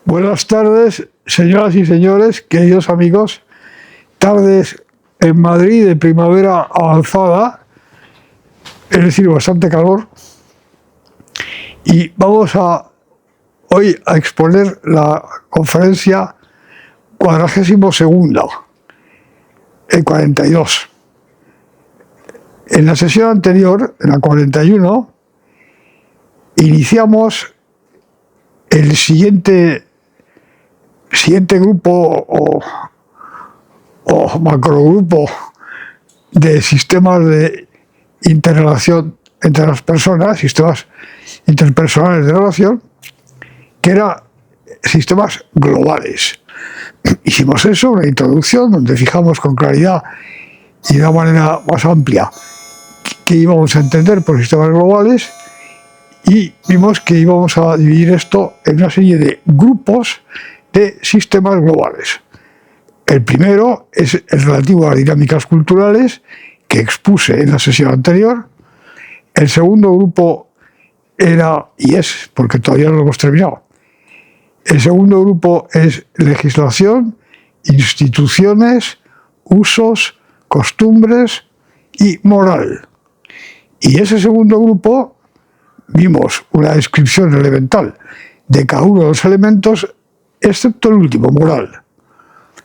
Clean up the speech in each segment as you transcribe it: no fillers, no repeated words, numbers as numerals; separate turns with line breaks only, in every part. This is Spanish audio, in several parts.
Buenas tardes, señoras y señores, queridos amigos. Tardes en Madrid de primavera avanzada, es decir, bastante calor. Y vamos hoy a exponer la conferencia 42ª, el 42. En la sesión anterior, en la 41, iniciamos el siguiente grupo o macrogrupo de sistemas de interrelación entre las personas, sistemas interpersonales de relación, que eran sistemas globales. Hicimos eso, una introducción donde fijamos con claridad y de una manera más amplia qué íbamos a entender por sistemas globales, y vimos que íbamos a dividir esto en una serie de grupos de sistemas globales. El primero es el relativo a las dinámicas culturales, que expuse en la sesión anterior. El segundo grupo era, y es, porque todavía no lo hemos terminado, el segundo grupo es legislación, instituciones, usos, costumbres y moral. Y ese segundo grupo vimos una descripción elemental de cada uno de los elementos, excepto el último, moral.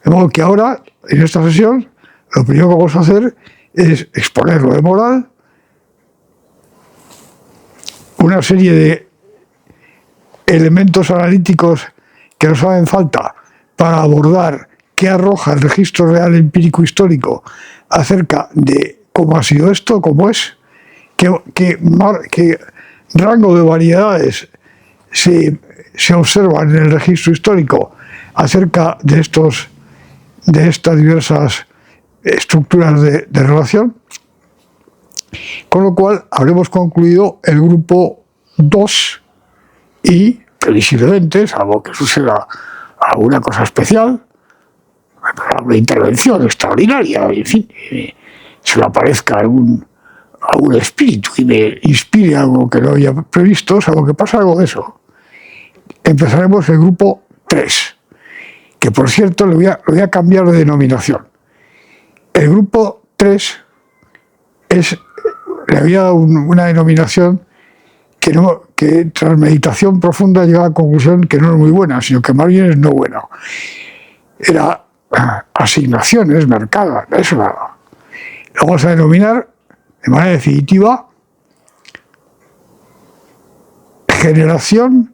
De modo que ahora, en esta sesión, lo primero que vamos a hacer es exponer lo de moral, una serie de elementos analíticos que nos hacen falta para abordar qué arroja el registro real empírico histórico acerca de cómo ha sido esto, cómo es, qué rango de variedades se observan en el registro histórico acerca de estas diversas estructuras de relación, con lo cual habremos concluido el grupo 2 y, previsiblemente, salvo que suceda alguna cosa especial, una intervención extraordinaria, en fin, se le aparezca algún espíritu y me inspire algo que no había previsto, salvo que pasa algo de eso, empezaremos el grupo 3, que por cierto le voy a cambiar de denominación. El grupo 3 le había dado una denominación que tras meditación profunda llegaba a la conclusión que no es muy buena, sino que más bien es no buena. Era asignaciones marcadas, eso nada. Lo vamos a denominar de manera definitiva generación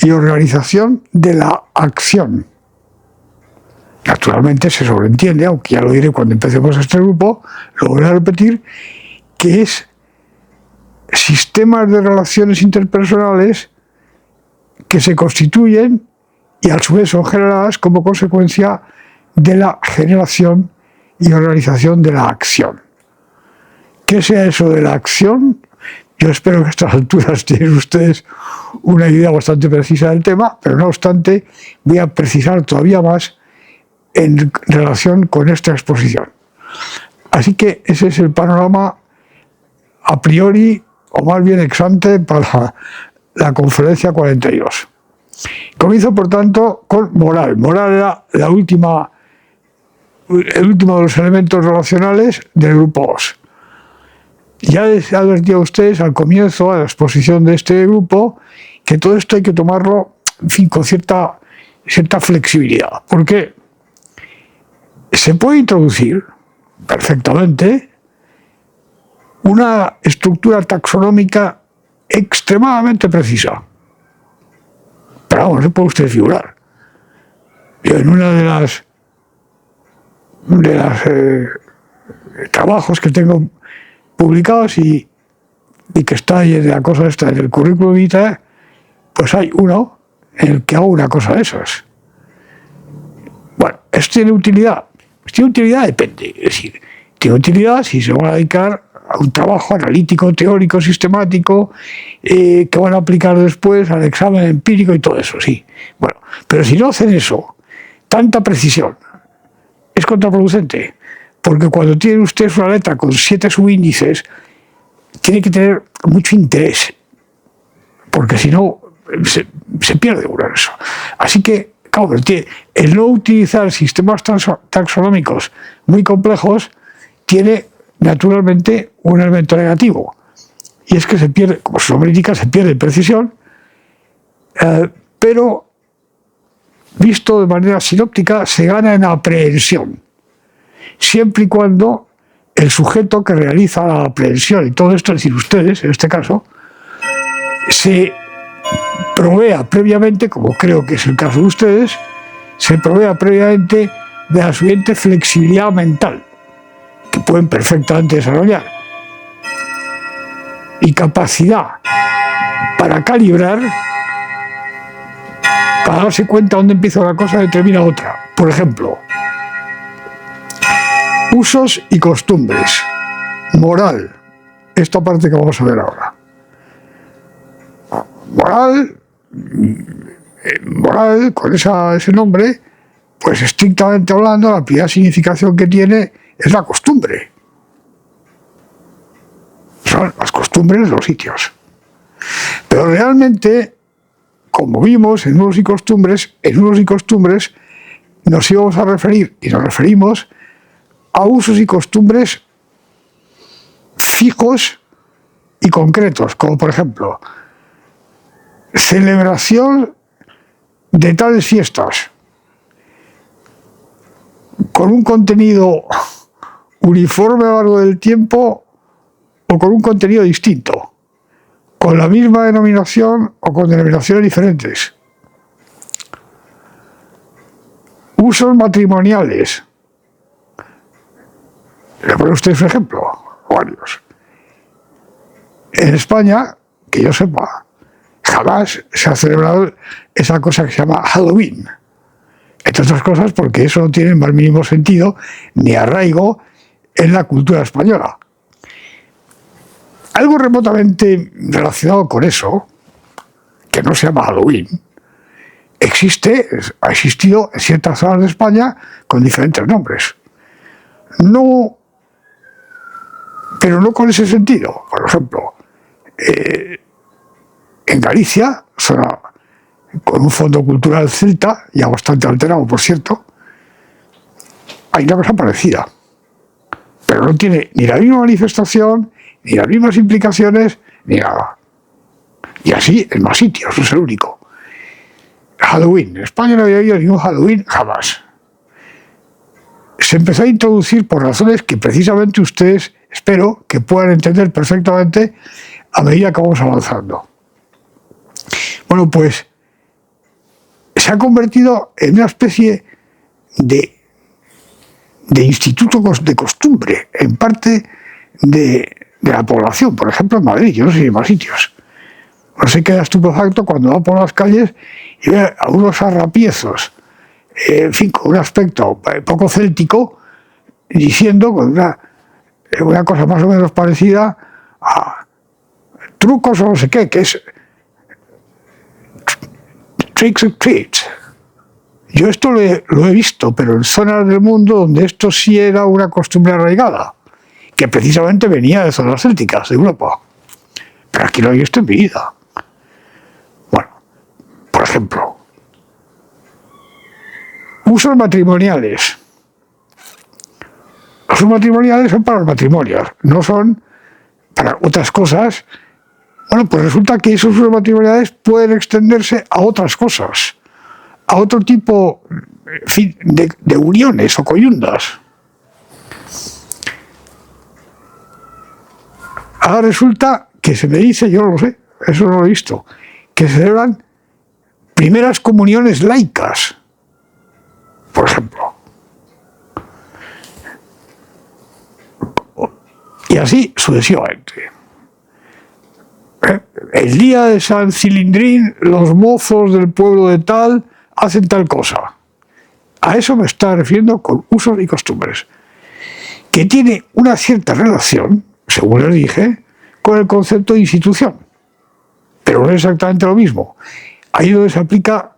y organización de la acción. Naturalmente se sobreentiende, aunque ya lo diré cuando empecemos este grupo, lo voy a repetir, que es sistemas de relaciones interpersonales que se constituyen y a su vez son generadas como consecuencia de la generación y organización de la acción. ¿Qué sea eso de la acción? Yo espero que a estas alturas tienen ustedes una idea bastante precisa del tema, pero no obstante voy a precisar todavía más en relación con esta exposición. Así que ese es el panorama a priori, o más bien ex ante, para la conferencia 42. Comienzo, por tanto, con moral. Moral era el último de los elementos relacionales del grupo 2. Ya les advertí a ustedes al comienzo, a la exposición de este grupo, que todo esto hay que tomarlo, en fin, con cierta flexibilidad. Porque se puede introducir perfectamente una estructura taxonómica extremadamente precisa. Pero vamos, no puede usted figurar. Yo en una de las trabajos que tengo publicados y que está ahí en la cosa esta del currículum vitae, pues hay uno en el que hago una cosa de esas. Bueno, ¿esto tiene utilidad? Pues tiene utilidad, depende. Es decir, tiene utilidad si se van a dedicar a un trabajo analítico, teórico, sistemático, que van a aplicar después al examen empírico y todo eso, sí. Bueno, pero si no hacen eso, tanta precisión, es contraproducente. Porque cuando tiene usted una letra con 7 subíndices, tiene que tener mucho interés, porque si no, se pierde uno en eso. Así que, claro, el no utilizar sistemas taxonómicos muy complejos tiene naturalmente un elemento negativo, y es que se pierde, como su nombre indica, se pierde precisión, pero visto de manera sinóptica se gana en aprehensión, siempre y cuando el sujeto que realiza la aprehensión y todo esto, es decir, ustedes en este caso, se provea previamente, como creo que es el caso de ustedes, se provea previamente de la suficiente flexibilidad mental que pueden perfectamente desarrollar y capacidad para calibrar, para darse cuenta dónde empieza una cosa y termina otra. Por ejemplo, usos y costumbres, moral, esta parte que vamos a ver ahora. Moral, con ese nombre, pues estrictamente hablando, la primera significación que tiene es la costumbre. Son las costumbres de los sitios. Pero realmente, como vimos en usos y costumbres, nos íbamos a referir, y nos referimos, a usos y costumbres fijos y concretos, como por ejemplo, celebración de tales fiestas, con un contenido uniforme a lo largo del tiempo o con un contenido distinto, con la misma denominación o con denominaciones diferentes. Usos matrimoniales. Le pongo a ustedes un ejemplo, varios. En España, que yo sepa, jamás se ha celebrado esa cosa que se llama Halloween. Entre otras cosas porque eso no tiene el más mínimo sentido ni arraigo en la cultura española. Algo remotamente relacionado con eso, que no se llama Halloween, ha existido en ciertas zonas de España con diferentes nombres. No, pero no con ese sentido. Por ejemplo, en Galicia, con un fondo cultural celta, ya bastante alterado, por cierto, hay una cosa parecida, pero no tiene ni la misma manifestación, ni las mismas implicaciones, ni nada. Y así en más sitios, no es el único. Halloween. En España no había habido ningún Halloween jamás. Se empezó a introducir por razones que precisamente ustedes, espero, que puedan entender perfectamente a medida que vamos avanzando. Bueno, pues se ha convertido en una especie de instituto de costumbre en parte de la población. Por ejemplo, en Madrid, yo no sé si en más sitios. No se queda estupefacto cuando va por las calles y ve a unos arrapiezos, en fin, con un aspecto poco céltico, diciendo con una cosa más o menos parecida a trucos o no sé qué, que es tricks or treats. Yo esto lo he visto, pero en zonas del mundo donde esto sí era una costumbre arraigada, que precisamente venía de zonas célticas, de Europa. Pero aquí no hay esto en mi vida. Bueno, por ejemplo, usos matrimoniales. Los usos matrimoniales son para los matrimonios, no son para otras cosas. Bueno, pues resulta que esos usos matrimoniales pueden extenderse a otras cosas, a otro tipo, en fin, de uniones o coyundas. Ahora resulta que se me dice, yo no lo sé, eso no lo he visto, que se celebran primeras comuniones laicas, por ejemplo. Y así sucesivamente. El día de San Cilindrín, los mozos del pueblo de tal hacen tal cosa. A eso me está refiriendo con usos y costumbres, que tiene una cierta relación, según les dije, con el concepto de institución. Pero no es exactamente lo mismo. Ahí es donde se aplica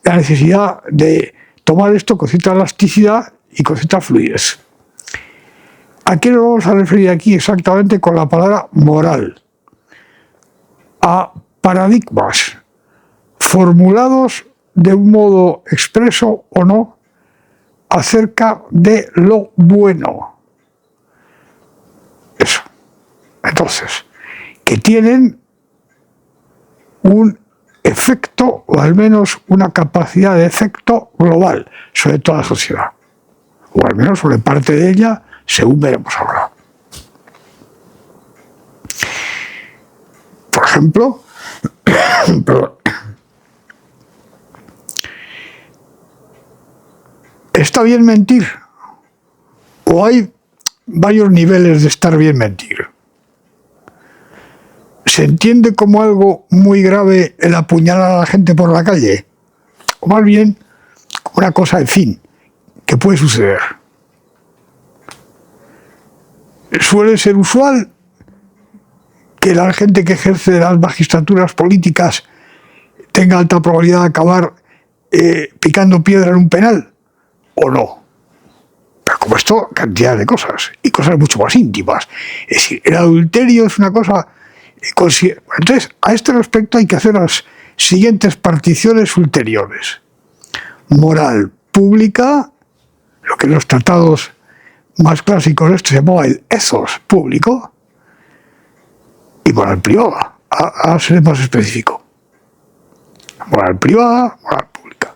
la necesidad de tomar esto con cierta elasticidad y con cierta fluidez. ¿A qué nos vamos a referir aquí exactamente con la palabra moral? A paradigmas formulados de un modo expreso o no acerca de lo bueno. Eso. Entonces, que tienen un efecto, o al menos una capacidad de efecto global sobre toda la sociedad, o al menos sobre parte de ella, según veremos ahora. Por ejemplo, ¿está bien mentir? ¿O hay varios niveles de estar bien mentir? ¿Se entiende como algo muy grave el apuñalar a la gente por la calle? O más bien, como una cosa, en fin, que puede suceder. Suele ser usual que la gente que ejerce las magistraturas políticas tenga alta probabilidad de acabar picando piedra en un penal, ¿o no? Pero como esto, cantidad de cosas, y cosas mucho más íntimas. Es decir, el adulterio es una cosa... Entonces, a este respecto hay que hacer las siguientes particiones ulteriores. Moral pública, lo que en los tratados más clásicos esto se llamaba el ethos público, y moral privada. A ser más específico. Moral privada, moral pública.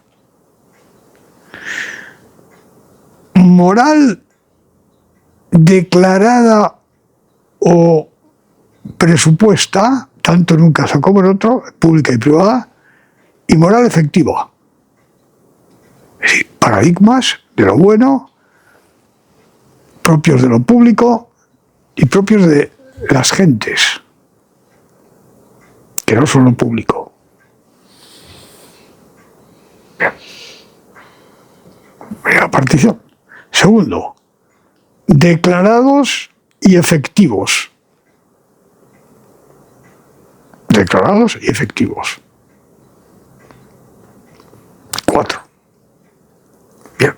Moral declarada o presupuesta, tanto en un caso como en otro, pública y privada, y moral efectiva. Es decir, paradigmas de lo bueno, propios de lo público y propios de las gentes, que no son lo público. Bien. Primera partición. Segundo, declarados y efectivos. Declarados y efectivos. 4. Bien.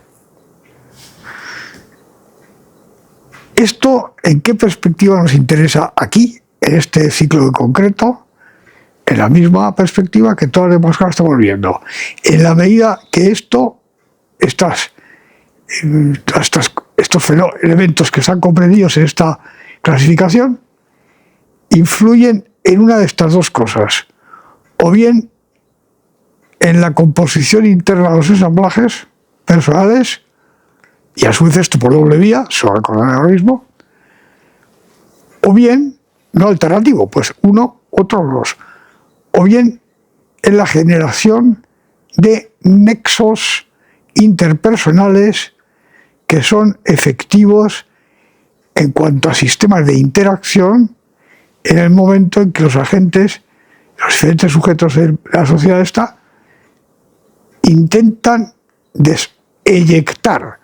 ¿Esto en qué perspectiva nos interesa aquí, en este ciclo en concreto? En la misma perspectiva que todas las demás cosas estamos viendo. En la medida que estos elementos que están comprendidos en esta clasificación influyen en una de estas dos cosas, o bien en la composición interna de los ensamblajes personales, y a su vez esto por doble vía, se va a recordar ahora mismo, o bien, no alternativo, pues uno, otro, dos, o bien en la generación de nexos interpersonales que son efectivos en cuanto a sistemas de interacción en el momento en que los agentes, los diferentes sujetos de la sociedad esta, intentan deseyectar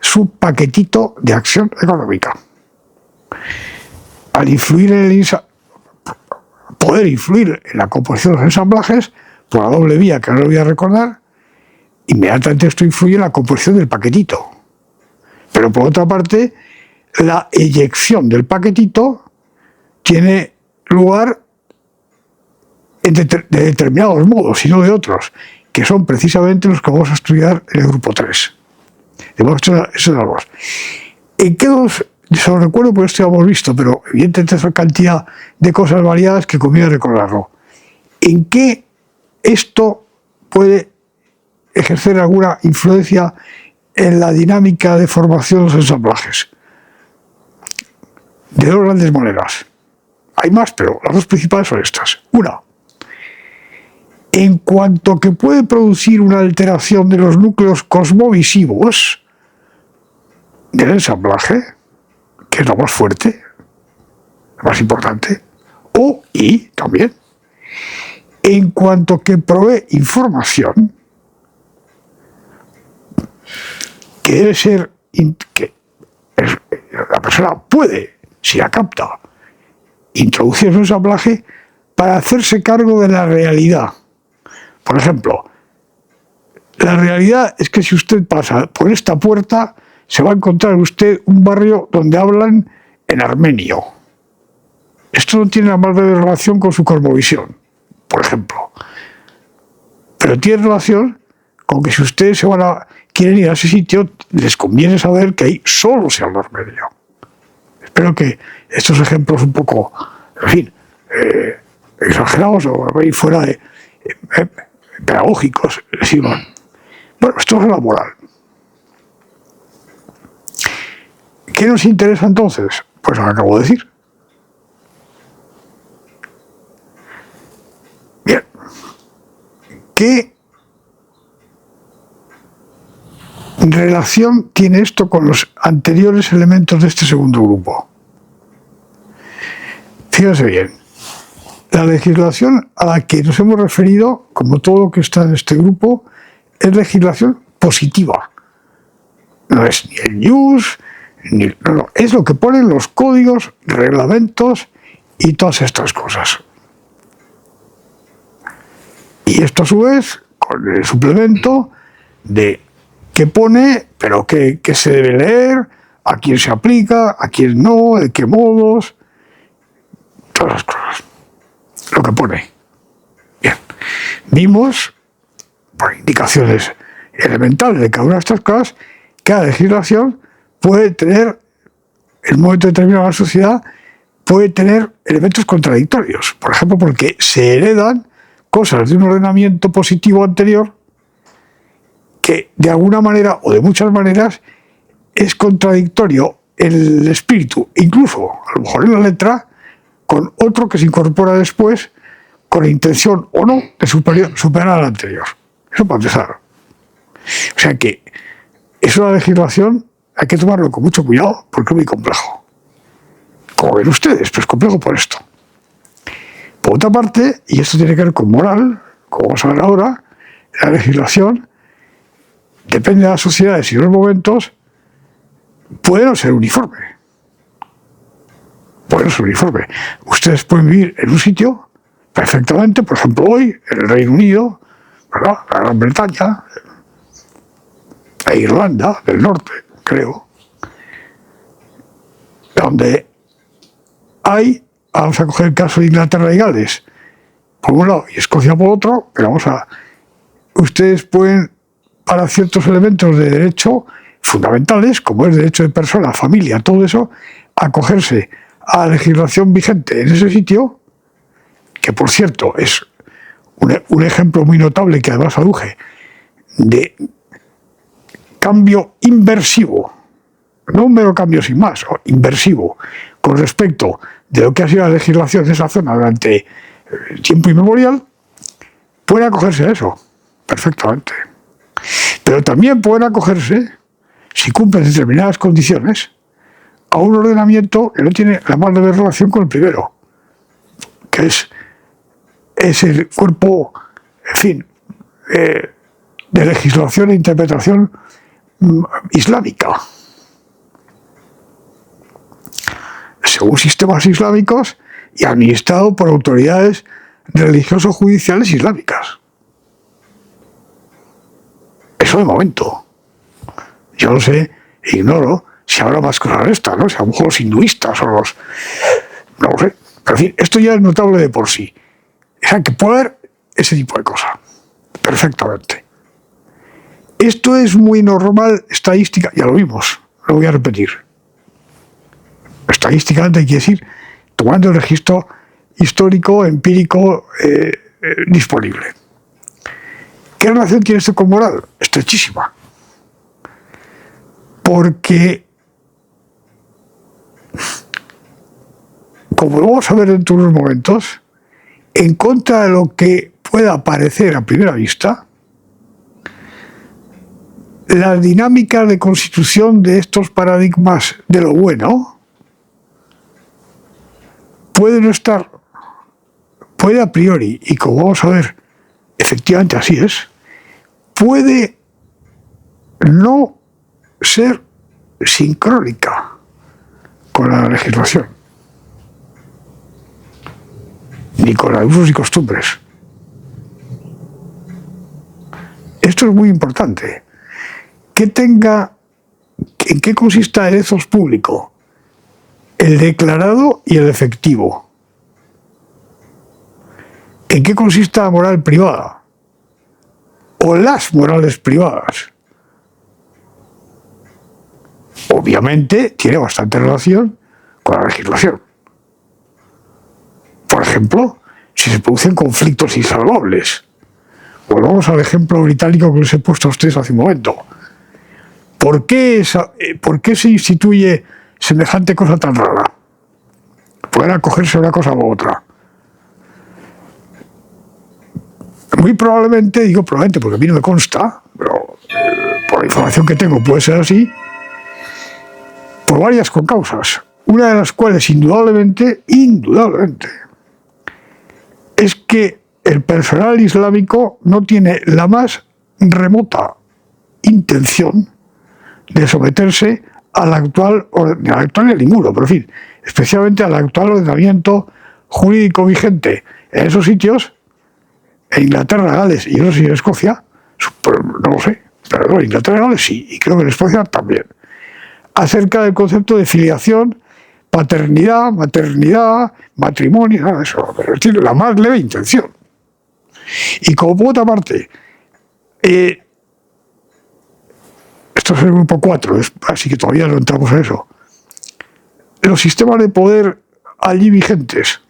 su paquetito de acción económica. Al influir poder influir en la composición de los ensamblajes, por la doble vía que ahora lo voy a recordar, inmediatamente esto influye en la composición del paquetito. Pero por otra parte, la eyección del paquetito tiene lugar de determinados modos y no de otros, que son precisamente los que vamos a estudiar en el grupo 3. ¿En qué dos? Se lo recuerdo porque esto ya hemos visto, pero evidentemente es una cantidad de cosas variadas que conviene recordarlo. ¿En qué esto puede ejercer alguna influencia en la dinámica de formación de los ensamblajes? De dos grandes maneras. Hay más, pero las dos principales son estas. Una, en cuanto que puede producir una alteración de los núcleos cosmovisivos del ensamblaje, que es lo más fuerte, lo más importante, Y también, en cuanto que provee información que debe ser, que la persona puede, si la capta, introducir en un ensamblaje para hacerse cargo de la realidad. Por ejemplo, la realidad es que si usted pasa por esta puerta, se va a encontrar usted un barrio donde hablan en armenio. Esto no tiene la más breve relación con su cosmovisión, por ejemplo. Pero tiene relación con que si ustedes quieren ir a ese sitio, les conviene saber que ahí solo se habla armenio. Espero que estos ejemplos un poco, en fin, exagerados o fuera de pedagógicos sirvan. Bueno, esto es la moral. ¿Qué nos interesa entonces? Pues lo que acabo de decir. Bien. ¿Qué relación tiene esto con los anteriores elementos de este segundo grupo? Fíjense bien. La legislación a la que nos hemos referido, como todo lo que está en este grupo, es legislación positiva. No es ni el ius, no, es lo que ponen los códigos, reglamentos y todas estas cosas. Y esto a su vez con el suplemento de qué pone, pero qué se debe leer, a quién se aplica, a quién no, de qué modos, todas las cosas. Lo que pone. Bien. Vimos, por indicaciones elementales de cada una de estas cosas, que la legislación puede tener, en un momento determinado de la sociedad, puede tener elementos contradictorios. Por ejemplo, porque se heredan cosas de un ordenamiento positivo anterior que de alguna manera o de muchas maneras es contradictorio en el espíritu, incluso a lo mejor en la letra, con otro que se incorpora después con la intención o no de superar al anterior. Eso para empezar. O sea que eso de la legislación hay que tomarlo con mucho cuidado porque es muy complejo. Como ven ustedes, pues complejo por esto. Por otra parte, y esto tiene que ver con moral, como vamos a ver ahora, la legislación, depende de las sociedades y de los momentos, puede no ser uniforme. Puede no ser uniforme. Ustedes pueden vivir en un sitio perfectamente, por ejemplo hoy, en el Reino Unido, ¿verdad? La Gran Bretaña, e Irlanda del Norte, creo, donde hay, vamos a coger el caso de Inglaterra y Gales, por un lado, y Escocia por otro, pero ustedes pueden, para ciertos elementos de derecho fundamentales, como es derecho de persona, familia, todo eso, acogerse a la legislación vigente en ese sitio, que por cierto es un ejemplo muy notable que además aduje de cambio inversivo, no un mero cambio sin más, inversivo, con respecto de lo que ha sido la legislación de esa zona durante tiempo inmemorial, pueden acogerse a eso perfectamente. Pero también pueden acogerse, si cumplen determinadas condiciones, a un ordenamiento que no tiene la más leve relación con el primero, que es el cuerpo, en fin, de legislación e interpretación islámica. Según sistemas islámicos y administrado por autoridades religioso-judiciales islámicas. Eso de momento. Yo no sé, ignoro si habrá más cosas de estas, ¿no? Si a lo mejor los hinduistas o los... no lo sé. Pero en fin, esto ya es notable de por sí. O sea, que puede haber ese tipo de cosas. Perfectamente. Esto es muy normal, estadística, ya lo vimos, lo voy a repetir. Estadísticamente quiere decir, tomando el registro histórico, empírico, disponible. ¿Qué relación tiene esto con moral? Estrechísima. Porque, como vamos a ver dentro de unos momentos, en contra de lo que pueda parecer a primera vista, las dinámicas de constitución de estos paradigmas de lo bueno pueden no estar puede a priori, y como vamos a ver, efectivamente así es, puede no ser sincrónica con la legislación, ni con los usos y costumbres. Esto es muy importante. ¿En qué consista el ethos público? El declarado y el efectivo. ¿En qué consista la moral privada? O las morales privadas. Obviamente tiene bastante relación con la legislación. Por ejemplo, si se producen conflictos insalvables. Volvamos al ejemplo británico que les he puesto a ustedes hace un momento. ¿Por qué se instituye semejante cosa tan rara? Pueden acogerse a una cosa u otra. Muy probablemente, digo probablemente porque a mí no me consta, pero por la información que tengo puede ser así, por varias concausas. Una de las cuales indudablemente, es que el personal islámico no tiene la más remota intención de someterse al actual ni ninguno, pero en fin, especialmente al actual ordenamiento jurídico vigente en esos sitios, en Inglaterra, Gales y no sé si en Escocia, no lo sé, pero en Inglaterra, Gales sí, y creo que en Escocia también, acerca del concepto de filiación, paternidad, maternidad, matrimonio, nada de eso, pero tiene la más leve intención. Y como por otra parte, esto es el grupo 4, así que todavía no entramos en eso, los sistemas de poder allí vigentes,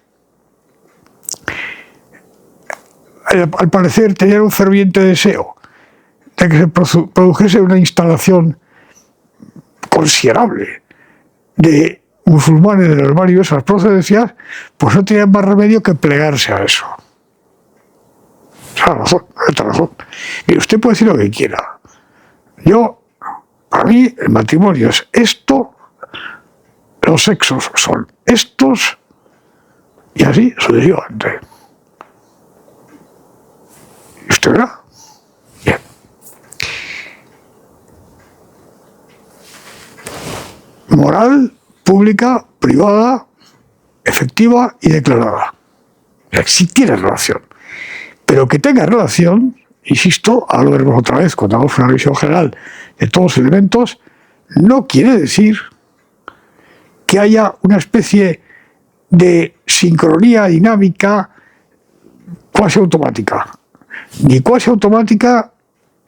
al parecer tenían un ferviente deseo de que se produjese una instalación considerable de musulmanes de las más diversas procedencias, pues no tenían más remedio que plegarse a eso. Esa razón. Mire, usted puede decir lo que quiera. Para mí, el matrimonio es esto, los sexos son estos, y así sucesivamente. ¿Y usted verá? Bien. Moral, pública, privada, efectiva y declarada. Sí tiene relación. Pero que tenga relación, insisto, ahora lo veremos otra vez cuando hagamos una revisión general de todos los elementos, no quiere decir que haya una especie de sincronía dinámica cuasi automática. Ni cuasi automática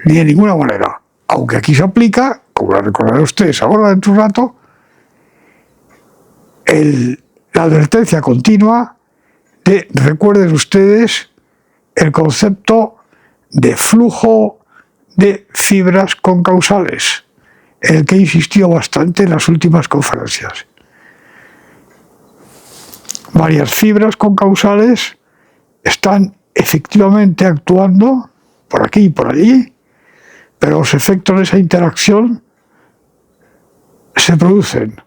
ni de ninguna manera. Aunque aquí se aplica, como lo recordarán ustedes ahora dentro de un rato, la advertencia continua de, recuerden ustedes, el concepto de flujo de fibras concausales, en el que he insistido bastante en las últimas conferencias. Varias fibras concausales están efectivamente actuando por aquí y por allí, pero los efectos de esa interacción se producen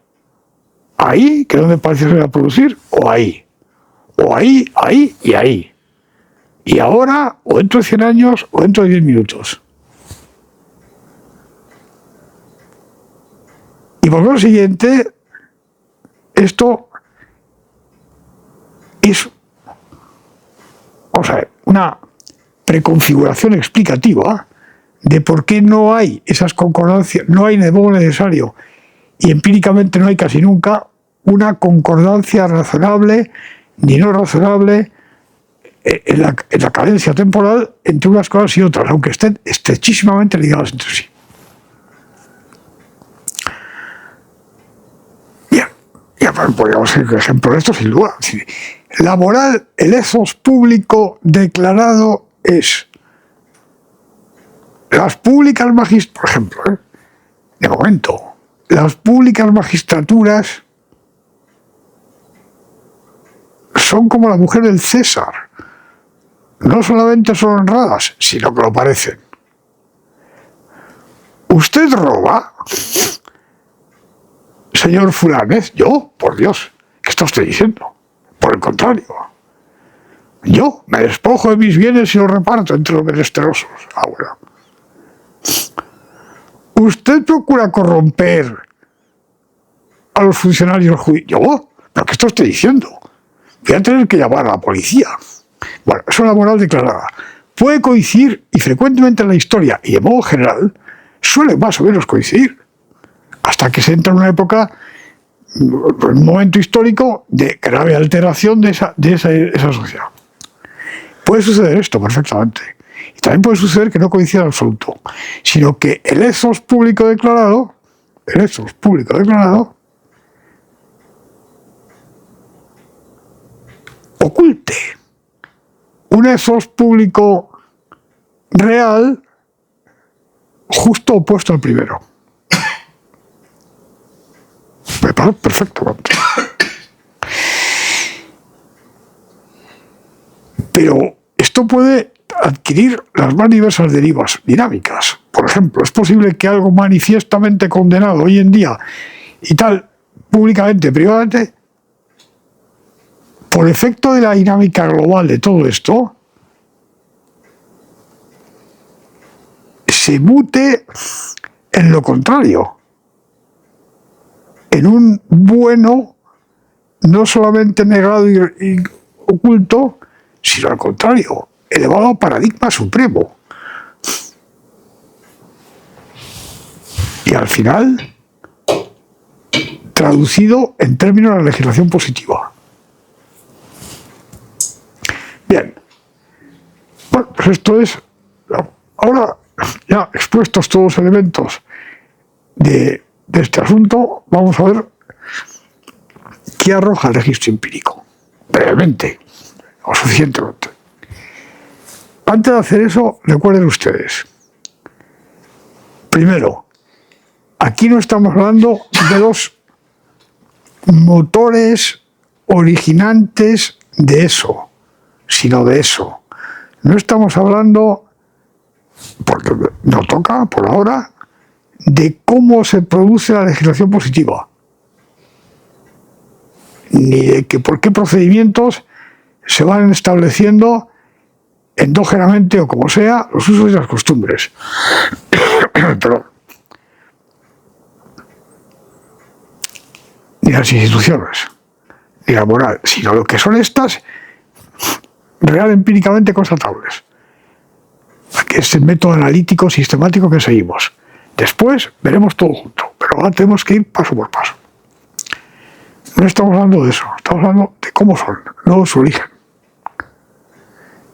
ahí, que es donde parece que se va a producir, o ahí, ahí y ahí. Y ahora, o dentro de 100 años, o dentro de 10 minutos. Y por lo siguiente, esto es, una preconfiguración explicativa de por qué no hay esas concordancias, no hay de modo necesario, y empíricamente no hay casi nunca, una concordancia razonable, ni no razonable, en la cadencia temporal entre unas cosas y otras, aunque estén estrechísimamente ligadas entre sí. Bien, ya podríamos ser un ejemplo de esto sin duda. La moral, el ethos público declarado es las públicas por ejemplo, de momento, las públicas magistraturas son como la mujer del César. No solamente son honradas, sino que lo parecen. ¿Usted roba, señor Fulanés? Yo, por Dios, ¿qué está usted diciendo? Por el contrario, Yo me despojo de mis bienes y los reparto entre los menesterosos. Bueno. Usted procura corromper a los funcionarios judiciales. ¿Yo? ¿Pero qué estoy diciendo? Voy a tener que llamar a la policía. Bueno, eso es la moral declarada. Puede coincidir, y frecuentemente en la historia, y de modo general, suele más o menos coincidir. Hasta que se entra en una época, un momento histórico de grave alteración de esa sociedad. Puede suceder esto perfectamente. Y también puede suceder que no coincida en absoluto, sino que el ethos público declarado, oculte un ethos público real justo opuesto al primero. Me parece perfecto. Pero esto puede adquirir las más diversas derivas dinámicas. Por ejemplo, es posible que algo manifiestamente condenado hoy en día y tal, públicamente, privadamente, por efecto de la dinámica global de todo esto, se mute en lo contrario, en un bueno no solamente negado y oculto, sino al contrario, elevado a paradigma supremo. Y al final, traducido en términos de la legislación positiva. Bien. Bueno, pues esto es... Ahora, ya expuestos todos los elementos de este asunto, vamos a ver qué arroja el registro empírico. Brevemente, o suficientemente. Antes de hacer eso, recuerden ustedes. Primero, aquí no estamos hablando de los motores originantes de eso, sino de eso. No estamos hablando, porque no toca por ahora, de cómo se produce la legislación positiva, ni de que por qué procedimientos se van estableciendo endógenamente o como sea los usos y las costumbres. Perdón. Ni las instituciones, ni la moral, sino lo que son estas real empíricamente constatables, que es el método analítico sistemático que seguimos. Después veremos todo junto, pero ahora tenemos que ir paso por paso. No estamos hablando de eso, estamos hablando de cómo son, no su origen.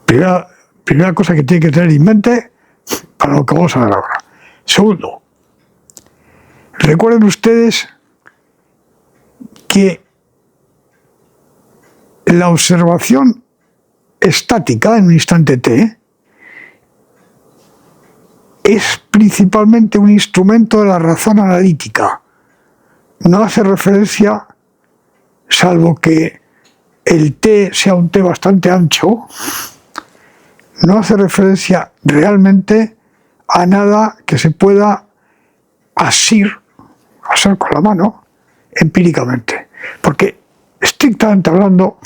Primera cosa que tiene que tener en mente para lo que vamos a ver ahora. Segundo, recuerden ustedes que la observación estática en un instante t es principalmente un instrumento de la razón analítica. No hace referencia, salvo que el t sea un t bastante ancho, no hace referencia realmente a nada que se pueda hacer con la mano empíricamente. Porque, estrictamente hablando,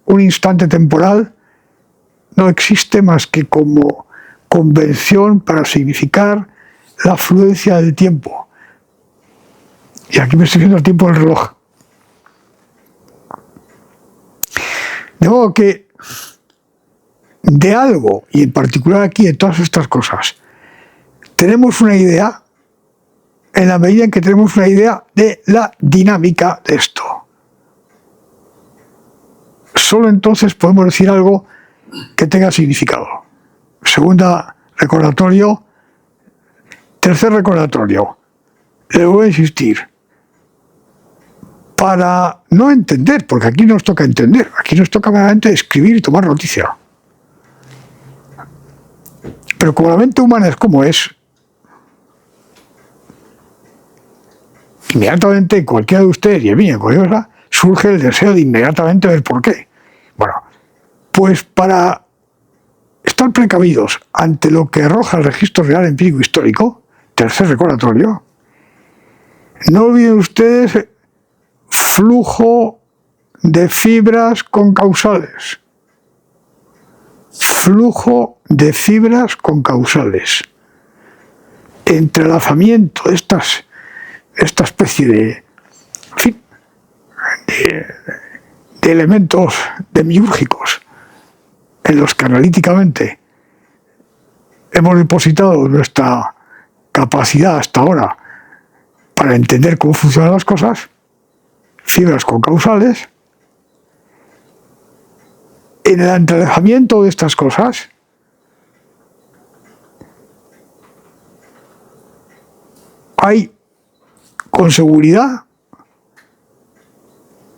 un instante temporal no existe más que como convención para significar la fluencia del tiempo. Y aquí me estoy viendo el tiempo del reloj. De modo que de algo, y en particular aquí de todas estas cosas, tenemos una idea en la medida en que tenemos una idea de la dinámica de esto. Solo entonces podemos decir algo que tenga significado. Segunda recordatorio. Tercer recordatorio. Le voy a insistir. Para no entender, porque aquí nos toca entender, aquí nos toca meramente escribir y tomar noticia. Pero como la mente humana es como es, inmediatamente cualquiera de ustedes y en mí, surge el deseo de inmediatamente ver por qué. Bueno, pues para estar precavidos ante lo que arroja el registro real empírico histórico, tercer recordatorio, no olviden ustedes flujo de fibras concausales. flujo de fibras con causales, entrelazamiento de esta especie de, en fin, de elementos demiúrgicos en los que analíticamente hemos depositado nuestra capacidad hasta ahora para entender cómo funcionan las cosas, fibras con causales. En el entrelazamiento de estas cosas hay con seguridad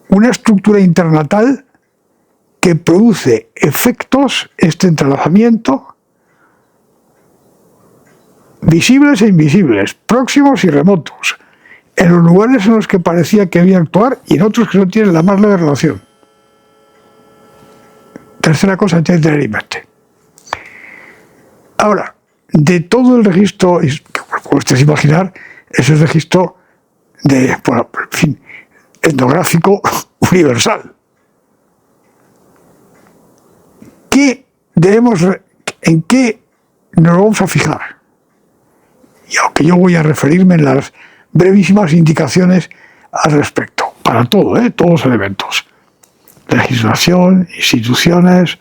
una estructura internatal que produce efectos, este entrelazamiento, visibles e invisibles, próximos y remotos, en los lugares en los que parecía que debía actuar y en otros que no tienen la más leve relación. Tercera cosa que tiene que tener en mente. Ahora, de todo el registro, como ustedes imaginar, es el registro de, bueno, en fin, etnográfico universal. ¿En qué nos vamos a fijar? Y aunque yo voy a referirme en las brevísimas indicaciones al respecto, para todo, todos los elementos. Legislación, instituciones,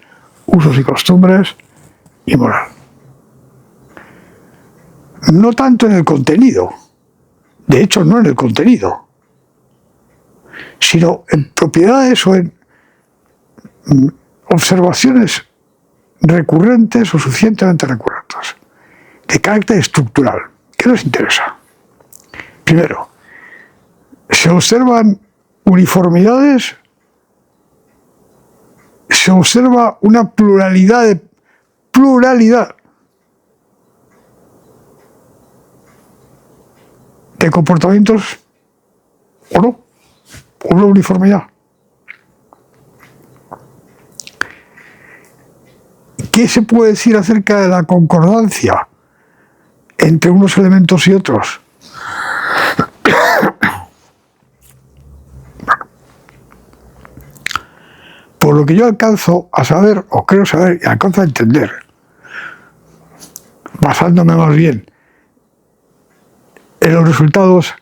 usos y costumbres y moral. No tanto en el contenido, de hecho no en el contenido, sino en propiedades o en observaciones recurrentes o suficientemente recurrentes, de carácter estructural. ¿Qué nos interesa? Primero, se observan uniformidades, se observa una pluralidad de comportamientos o no, una uniformidad. ¿Qué se puede decir acerca de la concordancia entre unos elementos y otros? Por lo que yo alcanzo a saber, o creo saber, y alcanzo a entender, basándome más bien en los resultados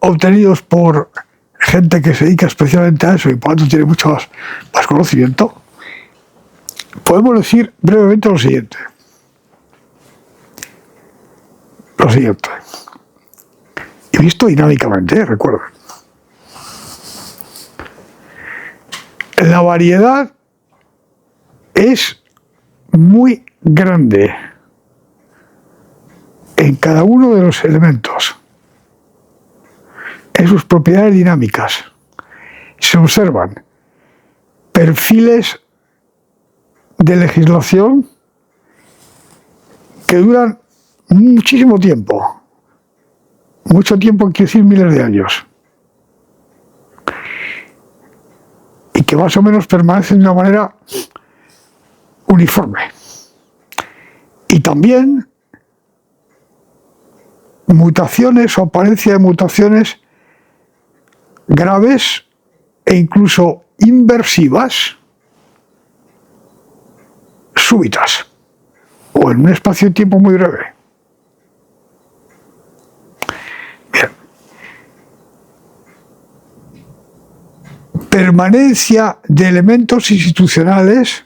obtenidos por gente que se dedica especialmente a eso y por lo tanto tiene mucho más conocimiento, podemos decir brevemente lo siguiente. Y visto dinámicamente, recuerden. La variedad es muy grande en cada uno de los elementos, en sus propiedades dinámicas. Se observan perfiles de legislación que duran muchísimo tiempo. Mucho tiempo quiere decir miles de años. Y que más o menos permanecen de una manera uniforme. Y también mutaciones o apariencia de mutaciones graves e incluso inversivas, súbitas, o en un espacio de tiempo muy breve. Bien. Permanencia de elementos institucionales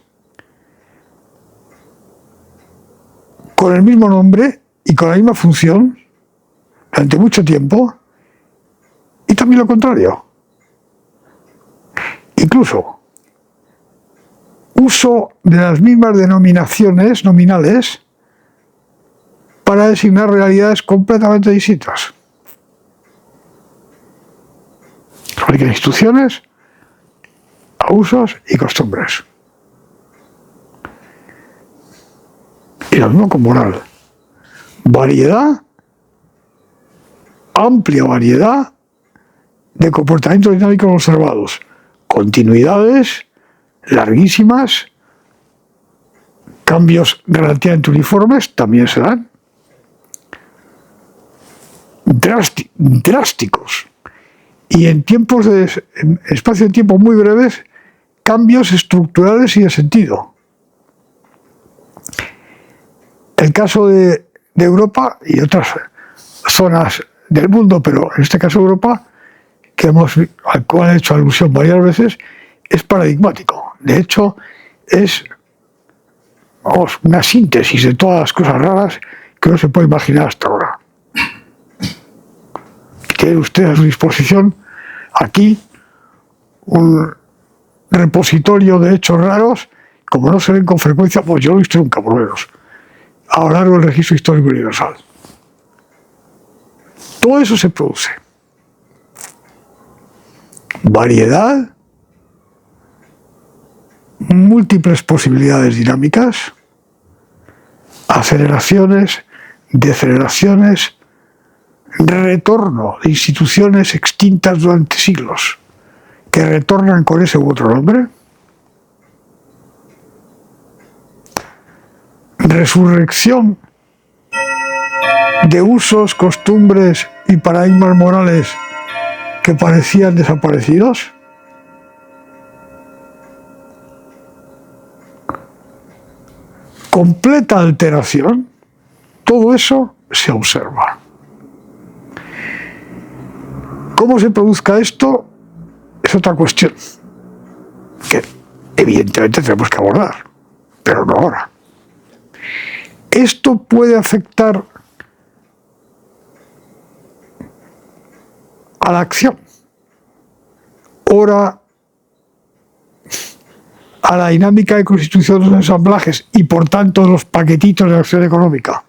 con el mismo nombre y con la misma función durante mucho tiempo, y también lo contrario. Incluso uso de las mismas denominaciones nominales para designar realidades completamente distintas. Se aplican instituciones a usos y costumbres. Y lo mismo con moral. Variedad, amplia variedad de comportamientos dinámicos observados. Continuidades larguísimas, cambios relativamente uniformes también se dan. Drásticos. Y en espacios de tiempo muy breves, cambios estructurales y de sentido. El caso de Europa y otras zonas del mundo, pero en este caso Europa, al cual he hecho alusión varias veces, es paradigmático. De hecho, es una síntesis de todas las cosas raras que uno se puede imaginar hasta ahora. Tiene usted a su disposición aquí un repositorio de hechos raros, como no se ven con frecuencia, pues yo lo he visto nunca, por lo menos, a lo largo del registro histórico universal. Todo eso se produce. Variedad, múltiples posibilidades dinámicas, aceleraciones, deceleraciones, retorno de instituciones extintas durante siglos, que retornan con ese u otro nombre, resurrección de usos, costumbres y paradigmas morales que parecían desaparecidos, completa alteración, todo eso se observa. ¿Cómo se produzca esto? Es otra cuestión que evidentemente tenemos que abordar, pero no ahora. Esto puede afectar a la acción, ora a la dinámica de constitución de los ensamblajes y por tanto de los paquetitos de la acción económica,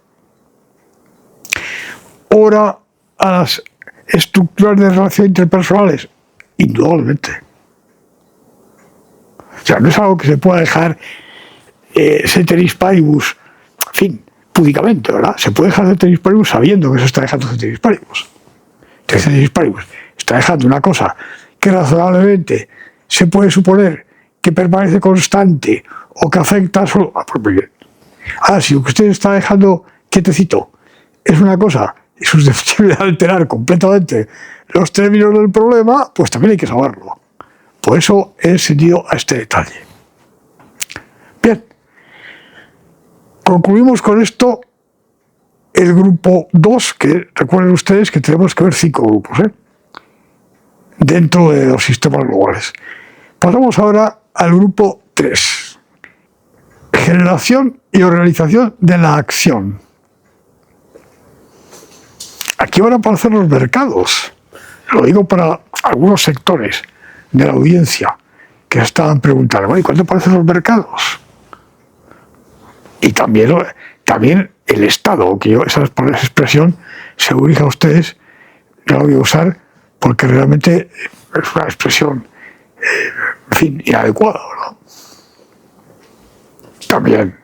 ora a las estructuras de relación interpersonales, indudablemente. O sea, no es algo que se pueda dejar ceteris paribus, en fin, púdicamente, ¿verdad? Se puede dejar ceteris paribus sabiendo que se está dejando ceteris paribus. Entonces, ceteris paribus está dejando una cosa que razonablemente se puede suponer que permanece constante o que afecta solo. Ahora, si lo que usted está dejando quietecito es una cosa susceptible de alterar completamente los términos del problema, pues también hay que saberlo. Por eso he encendido a este detalle. Bien, concluimos con esto el grupo 2, que recuerden ustedes que tenemos que ver 5 grupos, dentro de los sistemas globales. Pasamos ahora al grupo 3, generación y organización de la acción. Aquí van a aparecer los mercados. Lo digo para algunos sectores de la audiencia que estaban preguntando, bueno, ¿y cuándo aparecen los mercados? Y también el Estado, que esa expresión se dirige a ustedes, no la voy a usar porque realmente es una expresión, en fin, inadecuada, ¿no? También,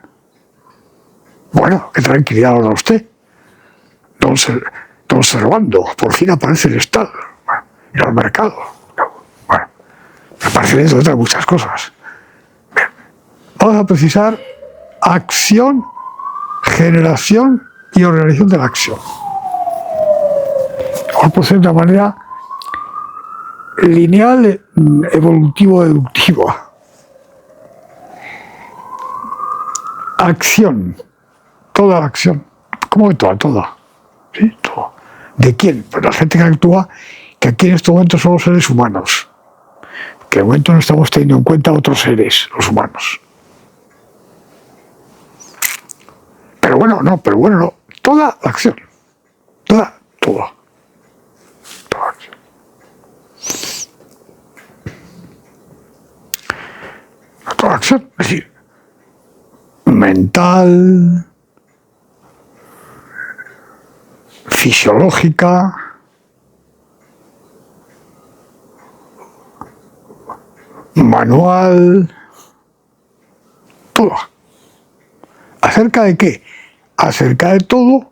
bueno, qué tranquilidad ahora usted. Don Servando, por fin aparece el Estado, y los mercados. Bueno, me parece dentro de otras muchas cosas. Bien. Vamos a precisar acción, generación y organización de la acción. Vamos a proceder de una manera lineal, evolutivo-deductiva. Acción, toda la acción. ¿Cómo que toda? ¿Sí? Todo. ¿De quién? Pues la gente que actúa, que aquí en este momento son los seres humanos. Que de momento no estamos teniendo en cuenta otros seres, los humanos. Pero bueno, no. Toda la acción. Toda acción. Toda la acción, es decir, mental, fisiológica, manual, todo. ¿Acerca de qué? Acerca de todo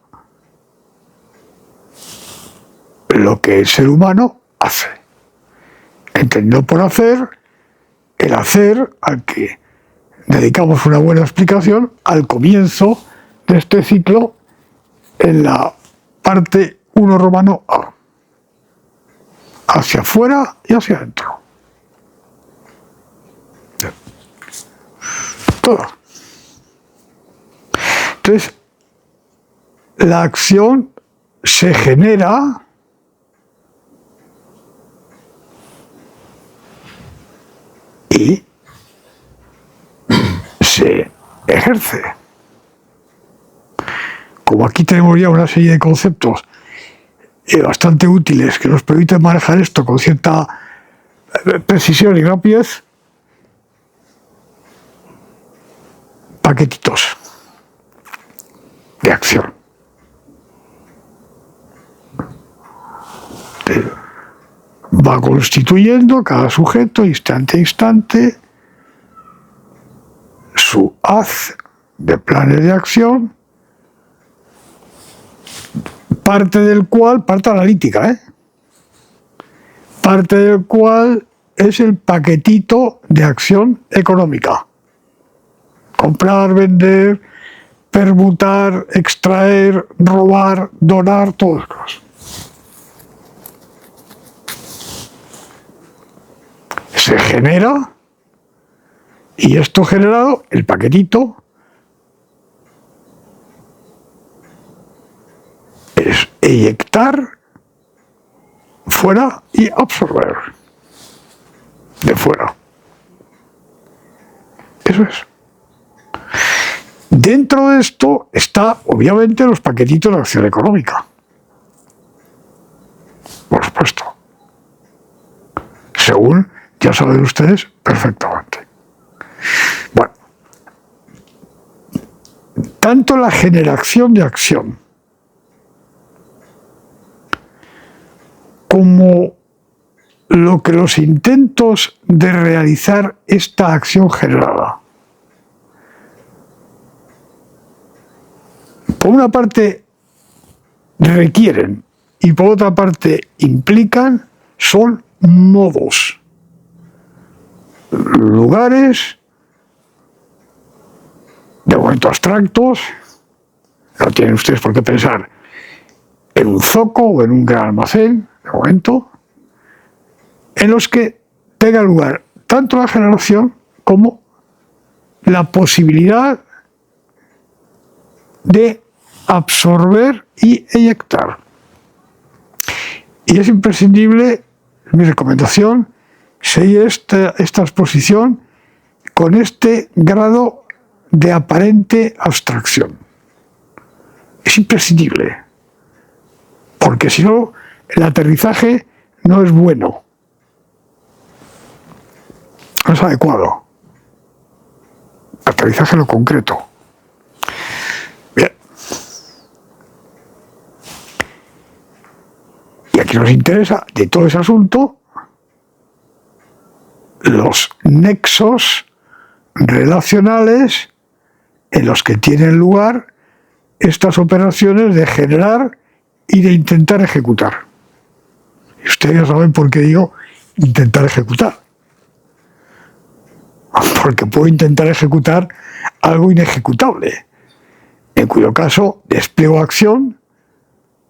lo que el ser humano hace. Entendido por hacer, el hacer al que dedicamos una buena explicación al comienzo de este ciclo en la parte 1 romano A. Hacia afuera y hacia adentro. Todo. Entonces, la acción se genera y se ejerce. Como aquí tenemos ya una serie de conceptos bastante útiles que nos permiten manejar esto con cierta precisión y rapidez, paquetitos de acción. Va constituyendo cada sujeto, instante a instante, su haz de planes de acción, parte analítica, parte del cual es el paquetito de acción económica. Comprar, vender, permutar, extraer, robar, donar, todas las cosas. Se genera, y esto generado, el paquetito, es eyectar fuera y absorber de fuera. Eso es. Dentro de esto está, obviamente, los paquetitos de acción económica. Por supuesto. Según ya saben ustedes perfectamente. Bueno, tanto la generación de acción como lo que los intentos de realizar esta acción generada, por una parte requieren y por otra parte implican, son modos, lugares, de momento abstractos, no tienen ustedes por qué pensar en un zoco o en un gran almacén, de momento, en los que tenga lugar tanto la generación como la posibilidad de absorber y eyectar. Y es imprescindible, mi recomendación, seguir esta exposición con este grado de aparente abstracción. Es imprescindible, porque si no, el aterrizaje no es bueno, no es adecuado. Aterrizaje en lo concreto. Bien. Y aquí nos interesa, de todo ese asunto, los nexos relacionales en los que tienen lugar estas operaciones de generar y de intentar ejecutar. Y ustedes ya saben por qué digo intentar ejecutar. Porque puedo intentar ejecutar algo inejecutable, en cuyo caso despliego acción,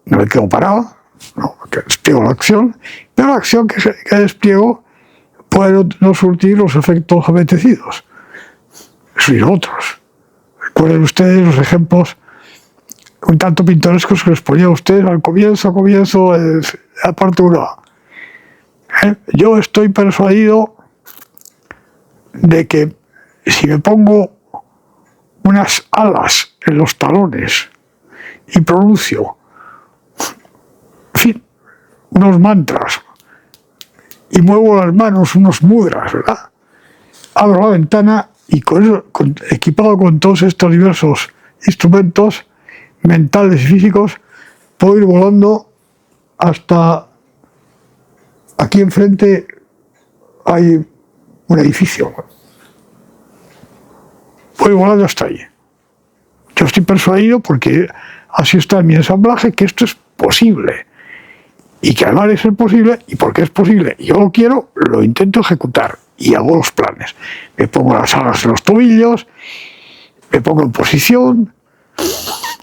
no me quedo parado, no, despliego la acción, pero la acción que despliego puede no surtir los efectos apetecidos, sino otros. Recuerden ustedes los ejemplos un tanto pintorescos que les ponía a ustedes al comienzo de la parte 1. Yo estoy persuadido de que si me pongo unas alas en los talones y pronuncio, en fin, unos mantras y muevo las manos, unos mudras, ¿verdad? Abro la ventana y equipado con todos estos diversos instrumentos mentales y físicos, puedo ir volando hasta aquí enfrente. Hay un edificio. Voy volando hasta ahí. Yo estoy persuadido, porque así está en mi ensamblaje, que esto es posible. Y que además de ser posible, y porque es posible, y yo lo quiero, lo intento ejecutar. Y hago los planes. Me pongo las alas en los tobillos, me pongo en posición,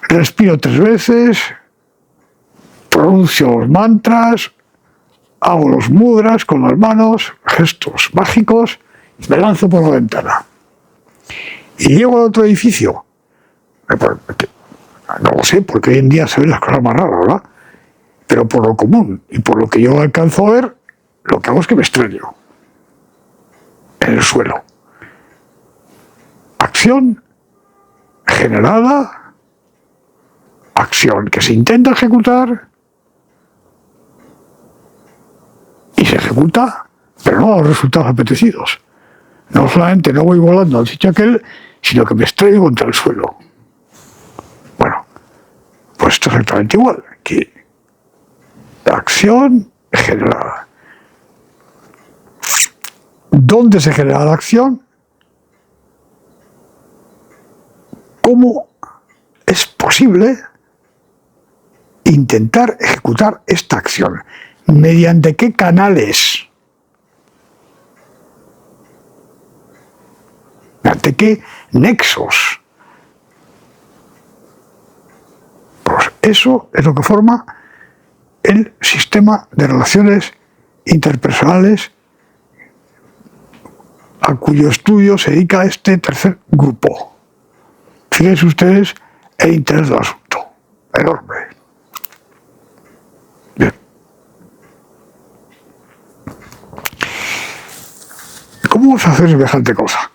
respiro 3 veces, pronuncio los mantras, hago los mudras con las manos, gestos mágicos, me lanzo por la ventana. Y llego al otro edificio. No lo sé, porque hoy en día se ven las cosas más raras, ¿verdad? Pero por lo común y por lo que yo alcanzo a ver, lo que hago es que me estrello en el suelo. Acción generada, acción que se intenta ejecutar y se ejecuta, pero no a los resultados apetecidos. No solamente no voy volando al sitio aquel, sino que me estrello contra el suelo. Bueno, pues esto es exactamente igual, que la acción generada. ¿Dónde se genera la acción? ¿Cómo es posible intentar ejecutar esta acción? ¿Mediante qué canales? ¿Mediante qué nexos? Pues eso es lo que forma el sistema de relaciones interpersonales a cuyo estudio se dedica este tercer grupo. Fíjense ustedes el interés del asunto. Enorme. Bien. ¿Cómo vamos a hacer semejante cosa?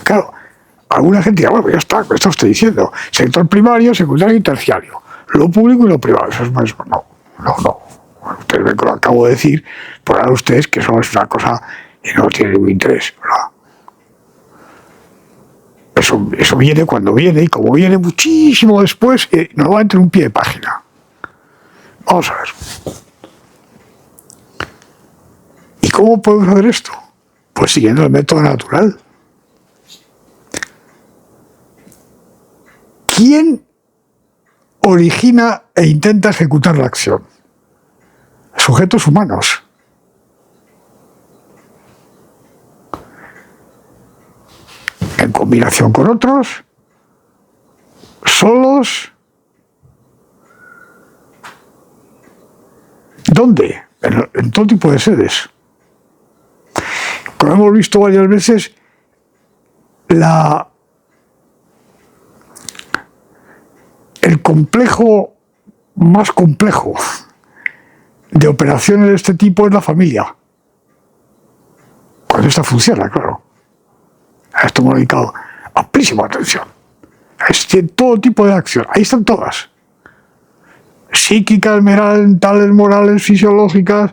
Claro, alguna gente dirá, bueno, ya está, ¿qué está usted diciendo? Sector primario, secundario y terciario. Lo público y lo privado. Eso es más. No. Bueno, ustedes ven que lo acabo de decir, por ahora ustedes que eso es una cosa que no tiene ningún interés, ¿verdad? Eso viene cuando viene, y como viene muchísimo después, nos va a entrar un pie de página. Vamos a ver. ¿Y cómo podemos hacer esto? Pues siguiendo el método natural. ¿Quién origina e intenta ejecutar la acción? Sujetos humanos. En combinación con otros, solos. ¿Dónde? En todo tipo de sedes. Como hemos visto varias veces, el complejo más complejo de operaciones de este tipo es la familia. Cuando esta funciona, claro. A esto hemos dedicado amplísima atención. Tiene todo tipo de acción. Ahí están todas. Psíquicas, mentales, morales, fisiológicas,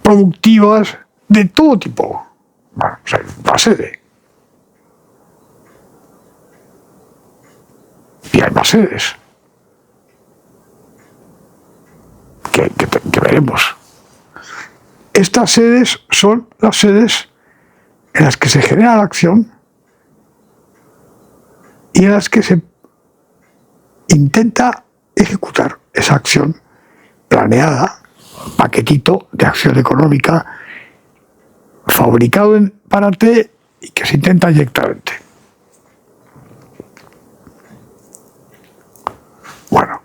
productivas, de todo tipo. Bueno, o sea, la sede. Y hay más sedes. Que veremos. Estas sedes son las sedes en las que se genera la acción y en las que se intenta ejecutar esa acción planeada, paquetito de acción económica fabricado en parte y que se intenta inyectar en T. Bueno,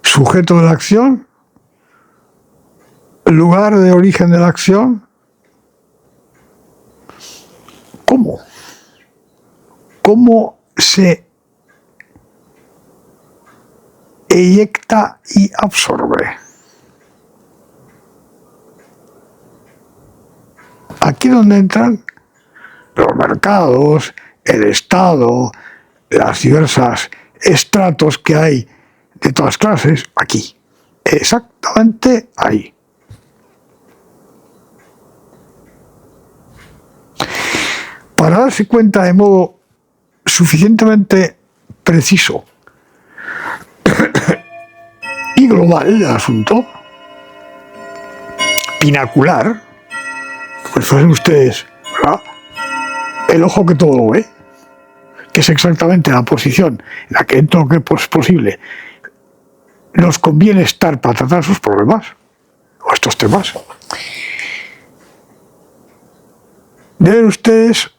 sujeto de la acción, lugar de origen de la acción. ¿Cómo se eyecta y absorbe? Aquí es donde entran los mercados, el Estado, las diversas estratos que hay de todas clases, aquí, exactamente ahí. Para darse cuenta de modo suficientemente preciso y global del asunto, pinacular, pues fueron ustedes, ¿verdad?, el ojo que todo lo ve, que es exactamente la posición en la que en todo lo que es posible nos conviene estar para tratar sus problemas o estos temas. Deben ustedes,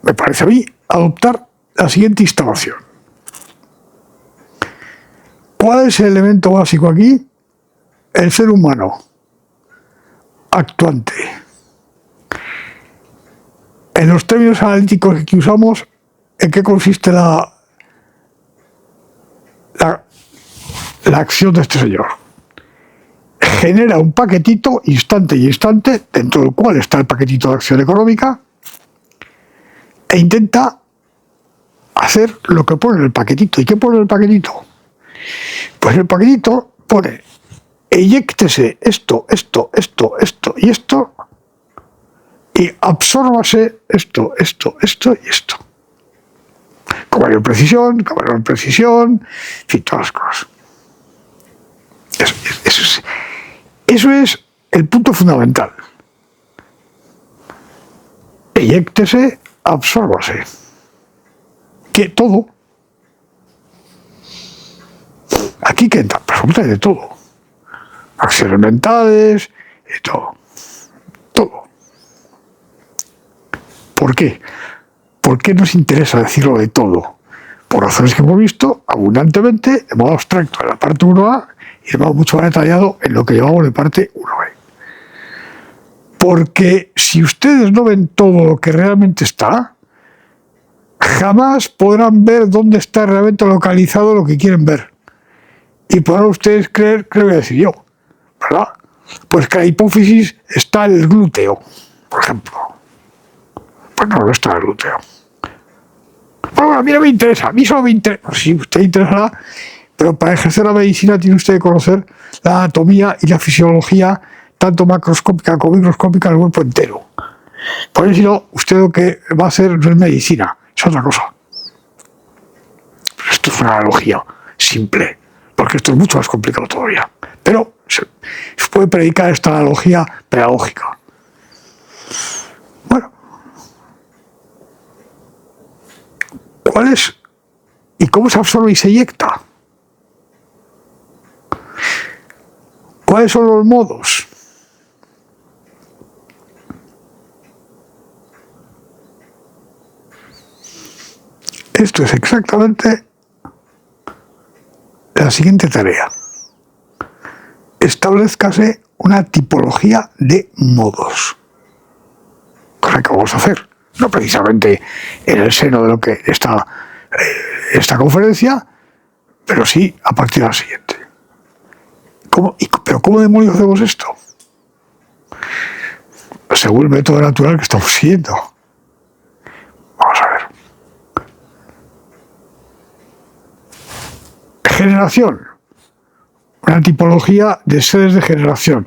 me parece a mí, adoptar la siguiente instalación. ¿Cuál es el elemento básico aquí? El ser humano actuante. En los términos analíticos que usamos, ¿en qué consiste la acción de este señor? Genera un paquetito instante y instante, dentro del cual está el paquetito de acción económica, e intenta hacer lo que pone en el paquetito. ¿Y qué pone en el paquetito? Pues el paquetito pone: eyéctese esto, esto, esto, esto y esto, y absórbase esto, esto, esto y esto. Con mayor precisión, en fin, todas las cosas. Eso es el punto fundamental. Eyéctese, absórbase. Que todo. Aquí que entra absolutamente de todo. Acciones mentales, y todo. Todo. ¿Por qué? ¿Por qué nos interesa decirlo de todo? Por razones que hemos visto abundantemente, de modo abstracto en la parte 1A y de modo mucho más detallado en lo que llamamos de parte 1B. Porque si ustedes no ven todo lo que realmente está, jamás podrán ver dónde está realmente localizado lo que quieren ver. Y podrán ustedes creer, ¿qué voy a decir yo? ¿Verdad? Pues que la hipófisis está en el glúteo, por ejemplo. Pues no está en el glúteo. Bueno, a mí no me interesa, a mí solo me interesa. Pues sí, usted interesará, pero para ejercer la medicina tiene usted que conocer la anatomía y la fisiología, tanto macroscópica como microscópica, del cuerpo entero. Por eso, si no, usted lo que va a hacer no es medicina, es otra cosa. Esto es una analogía simple, porque esto es mucho más complicado todavía. Pero se puede predicar esta analogía pedagógica. Bueno, ¿cuál es y cómo se absorbe y se eyecta? ¿Cuáles son los modos? Esto es exactamente la siguiente tarea. Establezcase una tipología de modos. Cosa que vamos a hacer, no precisamente en el seno de lo que está esta conferencia, pero sí a partir de la siguiente. ¿Pero cómo demonios hacemos esto? Según el método natural que estamos siguiendo. Vamos a ver. Generación. Una tipología de sedes de generación.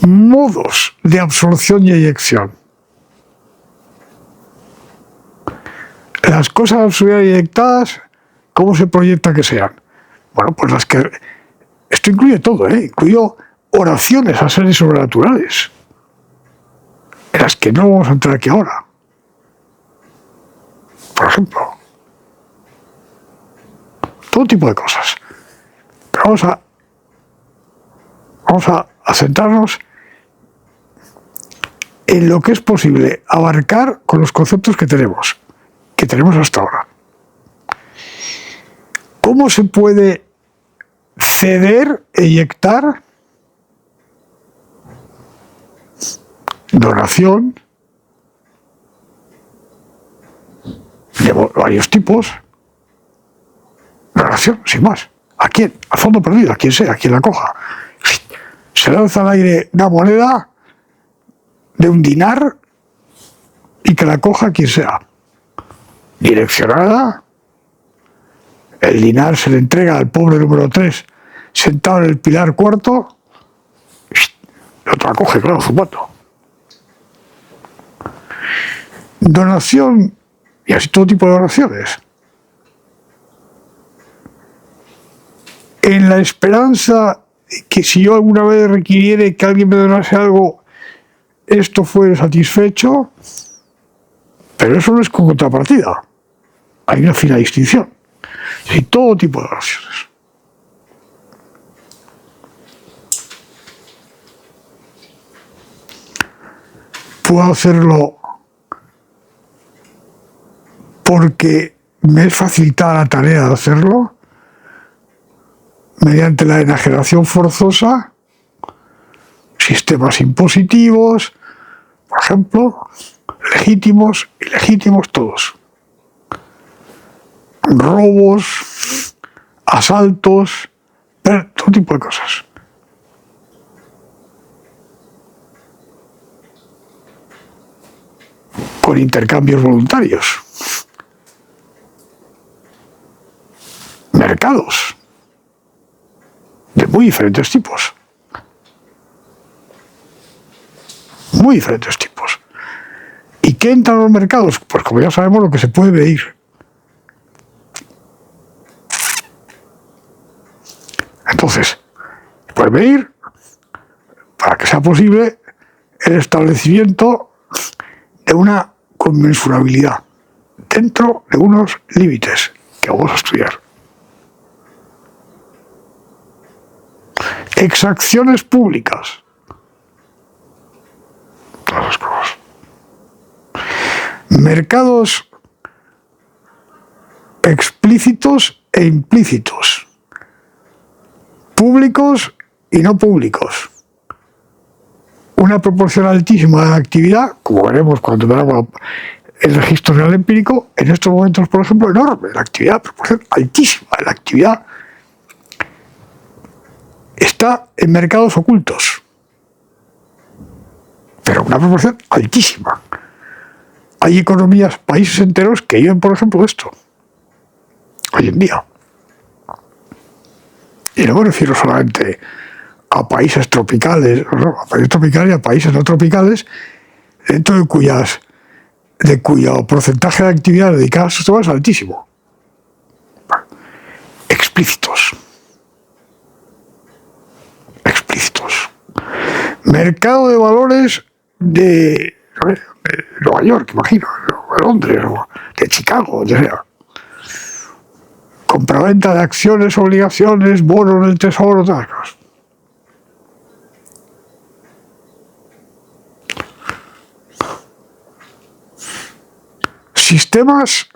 Modos de absorción y eyección. Las cosas absorbidas y eyectadas, ¿cómo se proyecta que sean? Bueno, pues las que... Esto incluye todo, incluyo oraciones a seres sobrenaturales, en las que no vamos a entrar aquí ahora. Por ejemplo. Todo tipo de cosas. Pero vamos a centrarnos en lo que es posible abarcar con los conceptos que tenemos hasta ahora. ¿Cómo se puede ceder, eyectar? Donación de varios tipos. Donación, sin más. ¿A quién? A fondo perdido, a quien sea, a quien la coja. Se lanza al aire una moneda de un dinar y que la coja quien sea. Direccionada, el dinar se le entrega al pobre número 3 sentado en el pilar cuarto, y otro la coge, claro, zumbando. Donación, y así todo tipo de donaciones. En la esperanza que si yo alguna vez requiriere que alguien me donase algo, esto fuera satisfecho, pero eso no es con contrapartida. Hay una fina distinción. Y todo tipo de donaciones. Puedo hacerlo porque me es facilitada la tarea de hacerlo, mediante la enajenación forzosa, sistemas impositivos, por ejemplo, legítimos, ilegítimos, todos. Robos, asaltos, todo tipo de cosas. Con intercambios voluntarios. Mercados de muy diferentes tipos. Muy diferentes tipos. ¿Y qué entra en los mercados? Pues como ya sabemos, lo que se puede medir. Entonces, se puede medir para que sea posible el establecimiento de una conmensurabilidad dentro de unos límites que vamos a estudiar. Exacciones públicas. Todas las cosas. Mercados explícitos e implícitos. Públicos y no públicos. Una proporción altísima de la actividad, como veremos cuando veamos el registro real empírico, en estos momentos, por ejemplo, enorme. La actividad, proporción altísima de la actividad está en mercados ocultos, pero una proporción altísima. Hay economías, países enteros que viven, por ejemplo, de esto, hoy en día. Y no me refiero solamente a países tropicales, no, a países tropicales y a países no tropicales, dentro de cuyo porcentaje de actividad dedicada a estos temas es altísimo. Explícitos. Mercado de valores de Nueva York, imagino, de Londres, o de Chicago, donde sea. Compraventa de acciones, obligaciones, bonos del tesoro, todas las cosas. Sistemas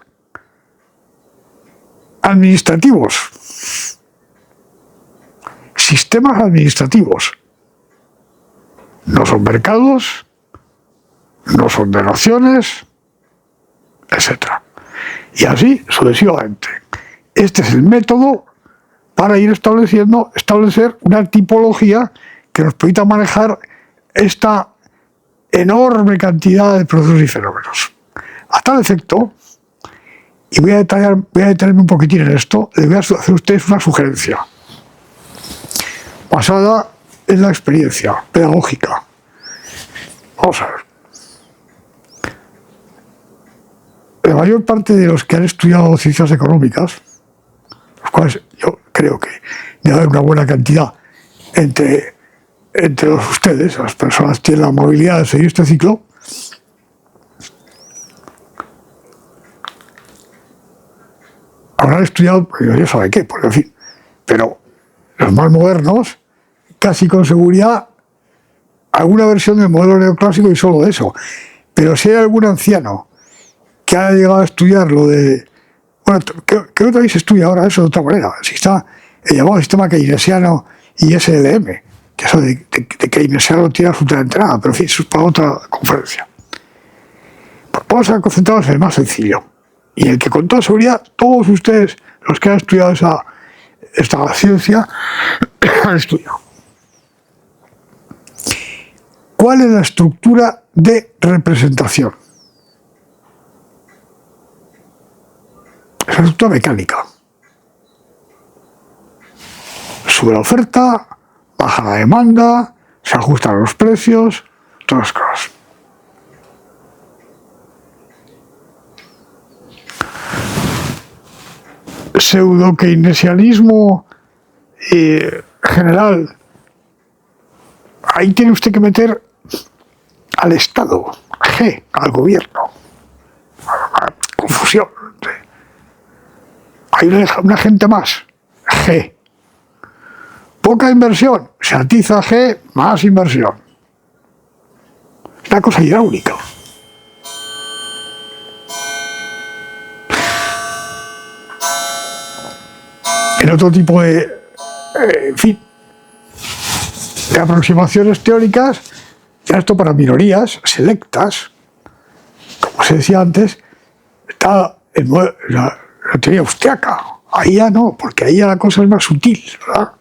administrativos. Sistemas administrativos. No son mercados, no son de naciones, etc. Y así sucesivamente. Este es el método para ir establecer una tipología que nos permita manejar esta enorme cantidad de procesos y fenómenos. A tal efecto, y voy a detenerme un poquitín en esto, les voy a hacer a ustedes una sugerencia basada en la experiencia pedagógica. Vamos a ver. La mayor parte de los que han estudiado ciencias económicas, los cuales yo creo que debe haber una buena cantidad entre ustedes, las personas que tienen la amabilidad de seguir este ciclo, habrán estudiado, pues ya sabe qué, porque en fin, pero los más modernos, casi con seguridad, alguna versión del modelo neoclásico y solo eso. Pero si hay algún anciano que haya llegado a estudiar lo de... Bueno, creo que también se estudia ahora eso de otra manera. Si está el llamado sistema keynesiano y SLM, que eso de keynesiano no tiene absolutamente nada, pero en fin, eso es para otra conferencia. Pues vamos a concentrarnos en el más sencillo. Y el que con toda seguridad, todos ustedes, los que han estudiado esta ciencia, han estudiado. ¿Cuál es la estructura de representación? Es una estructura mecánica. Sube la oferta, baja la demanda, se ajustan los precios, todas las cosas. Pseudo-keynesianismo general. Ahí tiene usted que meter al Estado, G, al gobierno. Confusión. Hay una gente más, G. Poca inversión, se atiza G, más inversión. Es una cosa hidráulica. En otro tipo de, en fin, de aproximaciones teóricas, Ya esto para minorías selectas, como se decía antes, está la teoría austriaca. Ahí ya no, porque ahí ya la cosa es más sutil, ¿verdad?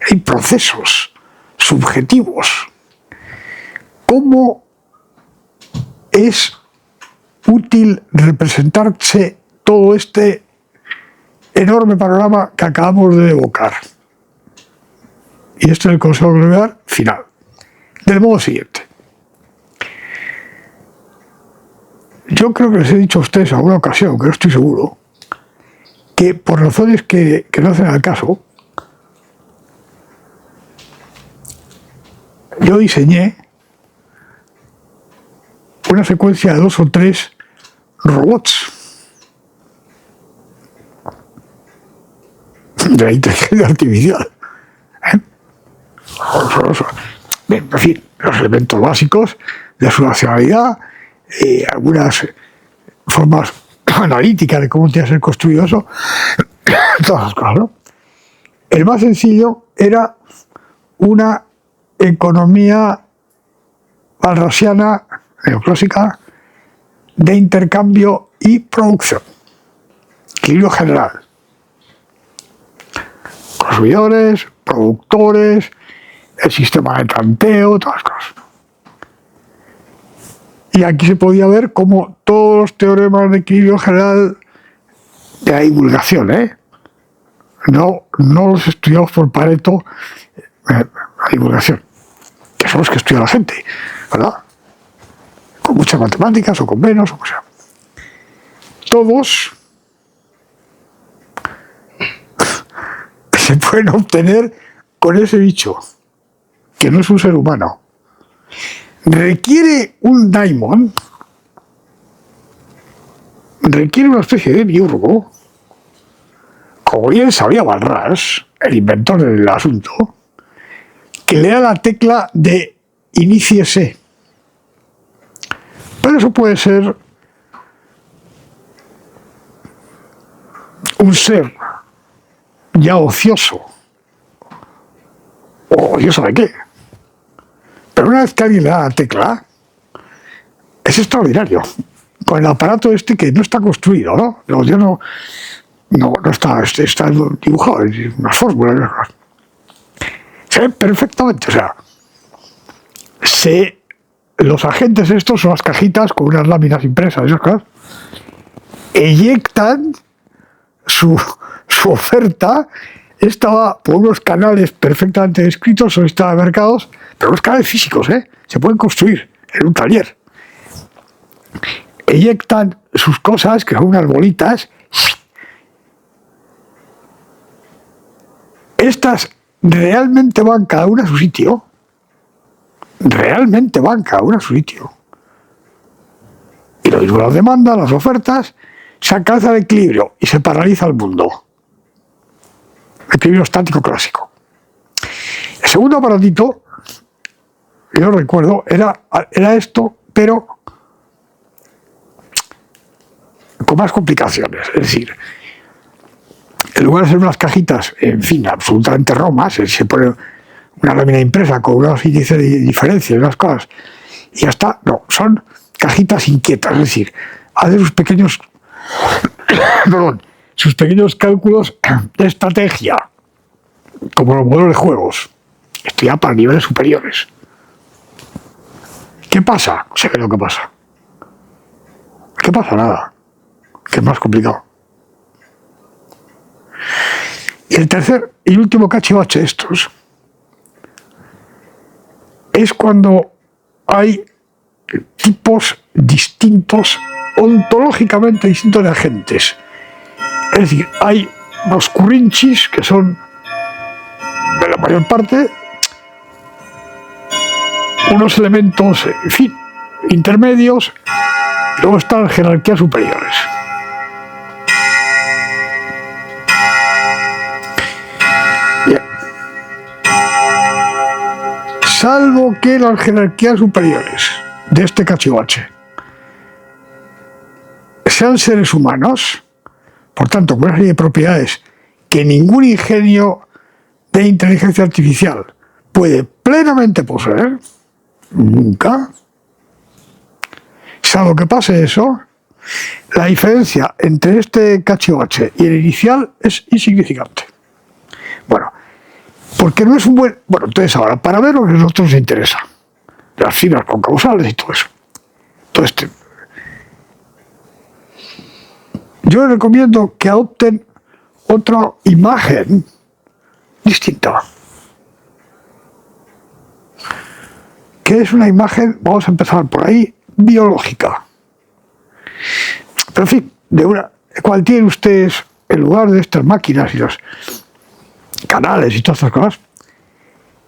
Hay procesos subjetivos. ¿Cómo es útil representarse todo este enorme panorama que acabamos de evocar? Y este es el consejo que les voy a dar final. Del modo siguiente. Yo creo que les he dicho a ustedes en alguna ocasión, que no estoy seguro, que por razones que no hacen al caso, yo diseñé una secuencia de 2 o 3 robots de la inteligencia artificial. Bien, en fin, los elementos básicos de su racionalidad, algunas formas analíticas de cómo tiene que ser construido eso, todas las cosas, ¿no? El más sencillo era una economía walrasiana, neoclásica, de intercambio y producción. Equilibrio general. Consumidores, productores, el sistema de tanteo, todas las cosas. Y aquí se podía ver cómo todos los teoremas de equilibrio general de la divulgación, no los estudiados por Pareto, la divulgación, que son los que estudia la gente, ¿verdad? Con muchas matemáticas o con menos, o sea. Todos se pueden obtener con ese bicho, que no es un ser humano. Requiere un daimon, requiere una especie de miurgo, como bien sabía Walras, el inventor del asunto, que le da la tecla de iníciese. Pero eso puede ser un ser ya ocioso, o Dios sabe qué. Pero una vez que alguien le da la tecla, es extraordinario. Con el aparato este que no está construido, ¿no? No está dibujado en unas fórmulas. Se ve perfectamente, o sea, los agentes estos son las cajitas con unas láminas impresas, esas cosas, eyectan su oferta. Estaba por unos canales perfectamente descritos, son de mercados, pero unos canales físicos, se pueden construir en un taller. Eyectan sus cosas, que son unas bolitas. Estas realmente van cada una a su sitio. Realmente van cada una a su sitio. Y lo mismo las demandas, las ofertas, se alcanza el equilibrio y se paraliza el mundo. Equilibrio estático clásico. El segundo aparatito, yo recuerdo, era esto, pero con más complicaciones. Es decir, en lugar de ser unas cajitas, en fin, absolutamente romas, se pone una lámina impresa con unos índices de diferencia y unas cosas, y ya está. No, son cajitas inquietas, es decir, hace sus pequeños sus pequeños cálculos de estrategia, como los modelos de juegos. Esto ya para niveles superiores. ¿Qué pasa? Se ve lo que pasa. ¿Qué pasa? Nada. Que es más complicado. Y el tercer y último cachivache de estos es cuando hay tipos distintos, ontológicamente distintos de agentes. Es decir, hay los currinchis, que son de la mayor parte unos elementos, en fin, intermedios, y luego están jerarquías superiores. Bien. Salvo que las jerarquías superiores de este cachivache sean seres humanos, por tanto, con una serie de propiedades que ningún ingenio de inteligencia artificial puede plenamente poseer, Nunca. Salvo que pase eso, la diferencia entre este cachivache y el inicial es insignificante. Bueno, porque no es un buen... Bueno, entonces ahora, para ver lo que a nosotros nos interesa, las fibras concausales y todo eso. Entonces, yo les recomiendo que adopten otra imagen distinta. Que es una imagen, vamos a empezar por ahí, biológica. Pero en fin, cual tienen ustedes, en lugar de estas máquinas y los canales y todas estas cosas,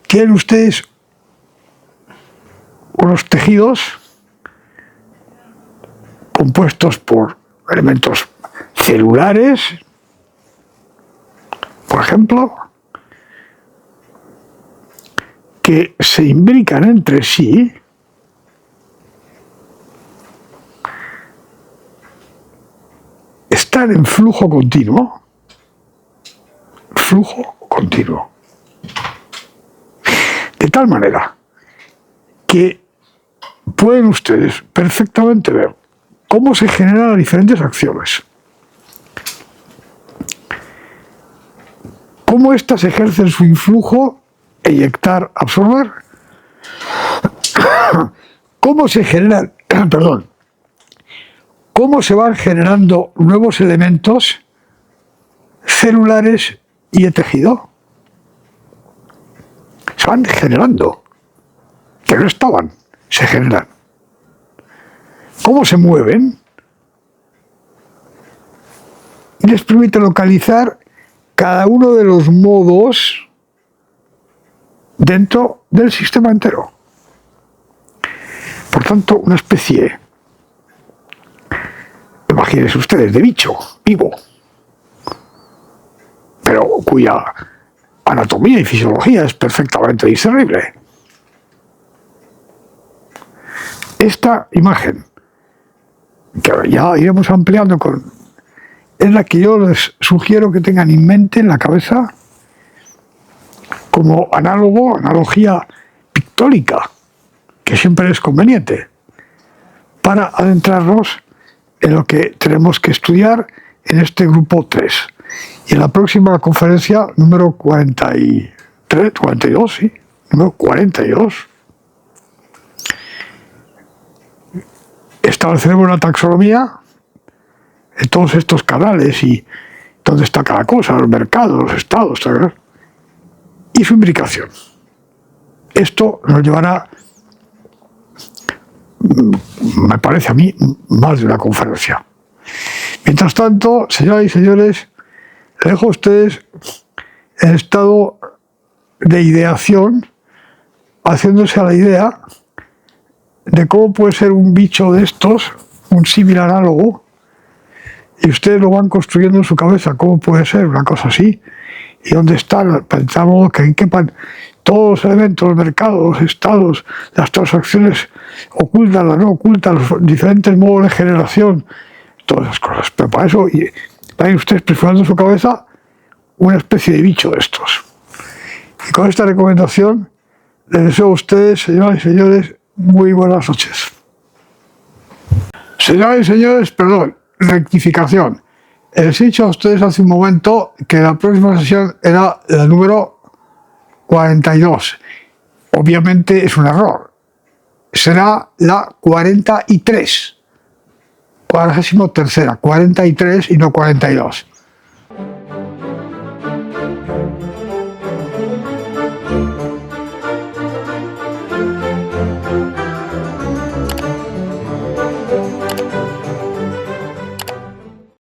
tienen ustedes unos tejidos compuestos por elementos celulares, por ejemplo, que se imbrican entre sí están en flujo continuo, de tal manera que pueden ustedes perfectamente ver cómo se generan las diferentes acciones, cómo éstas ejercen su influjo, eyectar, absorber, cómo se generan, cómo se van generando nuevos elementos celulares y de tejido. Se van generando, que no estaban, se generan. Cómo se mueven y les permite localizar cada uno de los modos dentro del sistema entero. Por tanto, una especie, imagínense ustedes, de bicho vivo, pero cuya anatomía y fisiología es perfectamente discernible. Esta imagen, que ya iremos ampliando, es la que yo les sugiero que tengan en mente, en la cabeza, como analogía pictórica, que siempre es conveniente, para adentrarnos en lo que tenemos que estudiar en este grupo 3. Y en la próxima conferencia, número 42, sí, número 42, estableceremos una taxonomía en todos estos canales y dónde está cada cosa, los mercados, los estados, ¿sabes? Y su imbricación. Esto nos llevará, me parece a mí, más de una conferencia. Mientras tanto, señoras y señores, les dejo a ustedes en estado de ideación, haciéndose a la idea de cómo puede ser un bicho de estos, un símil análogo, y ustedes lo van construyendo en su cabeza, cómo puede ser una cosa así, y dónde están, pensamos que quepan todos los elementos, los mercados, los estados, las transacciones ocultas, las no ocultas, los diferentes modos de generación, todas esas cosas. Pero para eso vayan ustedes perfilando en su cabeza una especie de bicho de estos. Y con esta recomendación les deseo a ustedes, señoras y señores, muy buenas noches. Señoras y señores, perdón, rectificación. Les he dicho a ustedes hace un momento que la próxima sesión era la número 42. Obviamente es un error. Será la 43. 43ª, 43 y no 42.